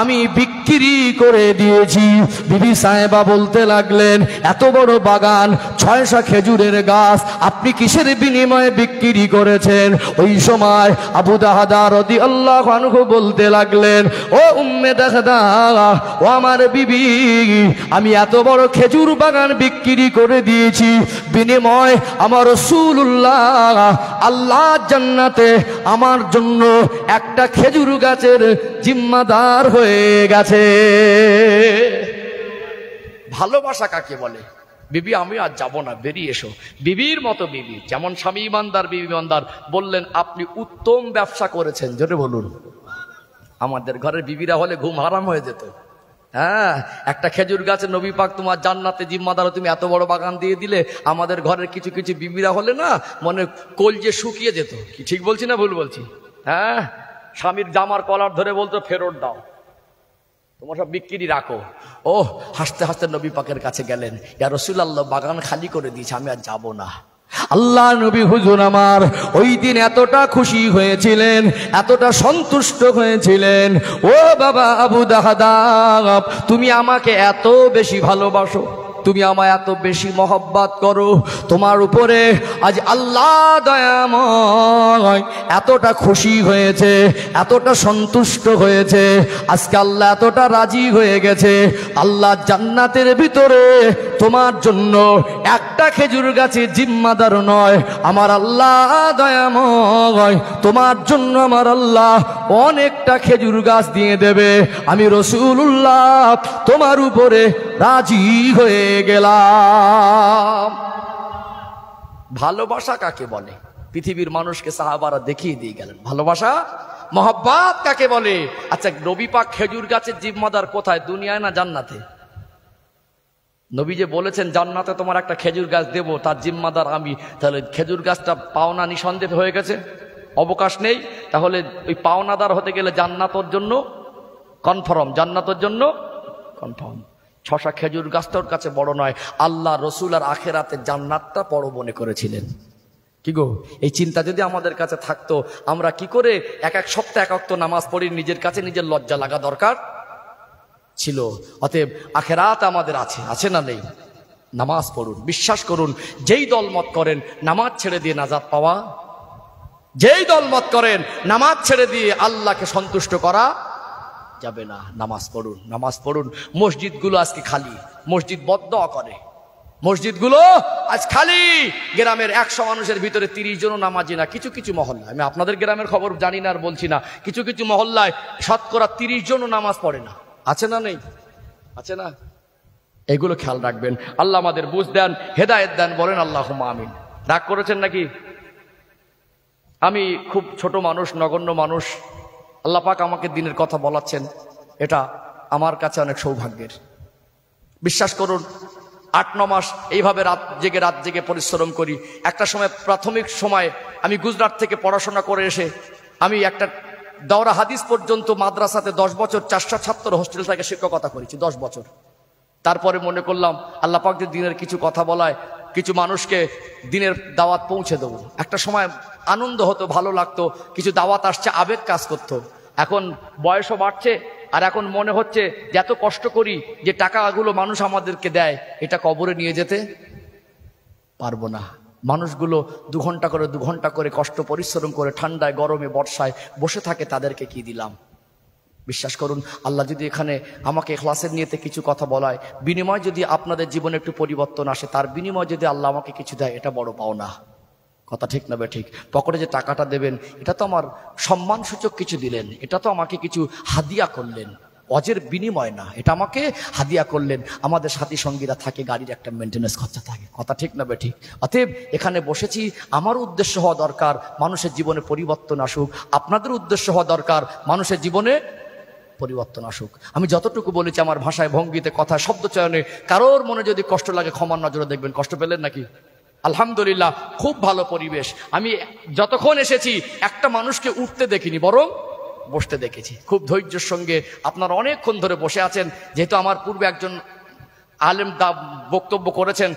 আমি বিক্রি করে দিয়েছি। বিবি সাহেবা বলতে লাগলেন, এত বড় বাগান, 6টা খেজুরের গাছ, আপনি কিসের বিনিময়ে বিক্রি করেছেন? ওই সময় আবু দাহদা রাদিয়াল্লাহু আনহু বলতে লাগলেন, ও উম্মে দাহদা, ও আমার বিবি, আমি এত বড় খেজুর বাগান বিক্রি করে দিয়েছি, বিনিময় আমার রাসূলুল্লাহ আল্লাহ জান্নাতে আমার জন্য একটা খেজুর গাছের জিম্মাদার হয়ে গেছে। ভালোবাসা কাকে বলে? বিবি আমি আর যাব না, বেরিয়ে এসো। বিবির মতো বিবি, যেমন স্বামী ইমানদার, বিবি ইমানদার। বললেন, আপনি উত্তম ব্যবসা করেছেন। জোরে বলুন। আমাদের ঘরের বিবিরা হলে ঘুম হারাম হয়ে যেত। হ্যাঁ, একটা খেজুর গাছের নবী পাক তোমার জান্নাতে জিম্মাদার, তুমি এত বড় বাগান দিয়ে দিলে। আমাদের ঘরের কিছু কিছু বিবিরা হলে না, মনে কলজে শুকিয়ে যেত। কি ঠিক বলছি না ভুল বলছি? হ্যাঁ, স্বামীর জামার কলার ধরে বলতো, ফেরত দাও, তোমার সব বিক্রি রাখো। ও হাসতে হাসতে নবী পাকের কাছে গেলেন, ইয়া রাসূলুল্লাহ, বাগান খালি করে দিয়েছে, আমি আর যাব না। আল্লাহ নবী হুজুর আমার ওই দিন এতটা খুশি হয়েছিলেন, এতটা সন্তুষ্ট হয়েছিলেন। ও বাবা আবু দাহদা, তুমি আমাকে এত বেশি ভালোবাসো, তুমি আমায় এত বেশি মহব্বত করো, তোমার উপরে আজ আল্লাহ দয়াময় এতটা খুশি হয়েছে, এতটা সন্তুষ্ট হয়েছে, আজকে আল্লাহ এতটা রাজি হয়ে গেছে। আল্লাহ জান্নাতের ভিতরে তোমার জন্য একটা খেজুর গাছে জিম্মাদার নয়, আমার আল্লাহ দয়াময় তোমার জন্য আমার আল্লাহ অনেকটা খেজুর গাছ দিয়ে দেবে। আমি রাসূলুল্লাহ তোমার উপরে রাজি হয়ে গেলাম। ভালোবাসা কাকে বলে? পৃথিবীর মানুষকে সাহাবারা দেখিয়ে দিয়ে গেলেন ভালোবাসা, মহব্বত কাকে বলে। আচ্ছা, নবী পাক খেজুর গাছের জিম্মাদার কোথায়, দুনিয়ায় না জান্নাতে? নবী যে বলেছেন জান্নাতে তোমার একটা খেজুর গাছ দেব, তার জিম্মাদার আমি, তাহলে খেজুর গাছটা পাওনা নিঃসন্দেহ হয়ে গেছে, অবকাশ নেই। তাহলে ওই পাওনাদার হতে গেলে জান্নাতের জন্য কনফার্ম, জান্নাতের জন্য কনফার্ম। 6টা খেজুর গাছটার কাছে বড় নয়, আল্লাহ রসুল আর আখেরাতে জান্নাতটা বড় মনে করেছিলেন। কি গো, এই চিন্তা যদি আমাদের কাছে থাকতো, আমরা কি করে এক এক সপ্তাহ এক ওয়াক্ত নামাজ পড়ি, নিজের কাছে নিজের লজ্জা লাগা দরকার ছিল। অতএব আখেরাত আমাদের আছে, আছে না নেই? নামাজ পড়ুন, বিশ্বাস করুন, যেই দলমত করেন নামাজ ছেড়ে দিয়ে নাজাত পাওয়া, যেই দলমত করেন নামাজ ছেড়ে দিয়ে আল্লাহকে সন্তুষ্ট করা যাবে না। নামাজ পড়ুন, নামাজ পড়ুন। মসজিদগুলো আজকে খালি, মসজিদ বদদোয়া করে, মসজিদগুলো আজ খালি। গ্রামের 100 মানুষের ভিতরে 30 জনও নামাজি না। কিছু কিছু মহল্লায়, আমি আপনাদের গ্রামের খবর জানি না আর বলছি না, কিছু কিছু মহল্লায় শতকরা 30 জনও নামাজ পড়ে না। আছে না নেই? আছে না? এগুলো খেয়াল রাখবেন। আল্লাহ আমাদের বুঝ দেন, হেদায়েত দেন, বলেন আল্লাহুম্মা আমিন। রাগ করেছেন নাকি? আমি খুব ছোট মানুষ, নগণ্য মানুষ, আল্লাহ পাক আমাকে দিনের কথা বলাচ্ছেন, এটা আমার কাছে অনেক সৌভাগ্যের। বিশ্বাস করুন, 8-9 মাস এইভাবে রাত জেগে পরিশ্রম করি। একটা সময়, প্রাথমিক সময় আমি গুজরাট থেকে পড়াশোনা করে এসে আমি একটা দাওরা হাদিস পর্যন্ত মাদ্রাসাতে 10 বছর 400 ছাত্র হোস্টেল থেকে শিক্ষকতা করেছি, 10 বছর। তারপরে মনে করলাম আল্লাহ পাক যে দিনের কিছু কথা বলায়, কিছু মানুষকে দিনের দাওয়াত পৌঁছে দেবো। একটা সময় আনন্দ হতো, ভালো লাগতো, কিছু দাওয়াত আসছে, আবেগ কাজ করতো। এখন বয়সও বাড়ছে, আর এখন মনে হচ্ছে যে এত কষ্ট করি, যে টাকাগুলো মানুষ আমাদেরকে দেয়, এটা কবরে নিয়ে যেতে পারবো না। মানুষগুলো 2 ঘন্টা করে কষ্ট পরিশ্রম করে ঠান্ডায় গরমে বর্ষায় বসে থাকে, তাদেরকে কি দিলাম? বিশ্বাস করুন, আল্লাহ যদি এখানে আমাকে ইখলাসের নিয়তে কিছু কথা বলায়, বিনিময় যদি আপনাদের জীবনে একটু পরিবর্তন আসে, তার বিনিময় যদি আল্লাহ আমাকে কিছু দেয়, এটা বড় পাওনা। কথা ঠিক না ঠিক? পকেটে যে টাকাটা দেবেন, এটা তো আমার সম্মানসূচক কিছু দিলেন, এটা তো আমাকে কিছু হাদিয়া করলেন, অজের বিনিময় না, এটা আমাকে হাদিয়া করলেন। আমাদের সাথী সঙ্গীরা থাকে, গাড়ির একটা মেনটেন্যান্স খরচা থাকে। কথা ঠিক না ঠিক? অতএব এখানে বসেছি, আমার উদ্দেশ্য হওয়া দরকার মানুষের জীবনে পরিবর্তন আসুক, আপনাদের উদ্দেশ্য হওয়া দরকার মানুষের জীবনে পরিবর্তন আসুক। আমি যতটুকু বলেছি আমার ভাষায়, ভঙ্গিতে, কথা, শব্দ চয়নে, কারোর মনে যদি কষ্ট লাগে ক্ষমার নজরে দেখবেন। কষ্ট পেলেন নাকি? আলহামদুলিল্লাহ, খুব ভালো পরিবেশ। আমি যতক্ষণ এসেছি একটা মানুষকে উঠতে দেখিনি, বরং বসতে দেখেছি। খুব ধৈর্যের সঙ্গে আপনারা অনেকক্ষণ ধরে বসে আছেন। যেহেতু আমার পূর্বে একজন আলেম বক্তব্য করেছেন,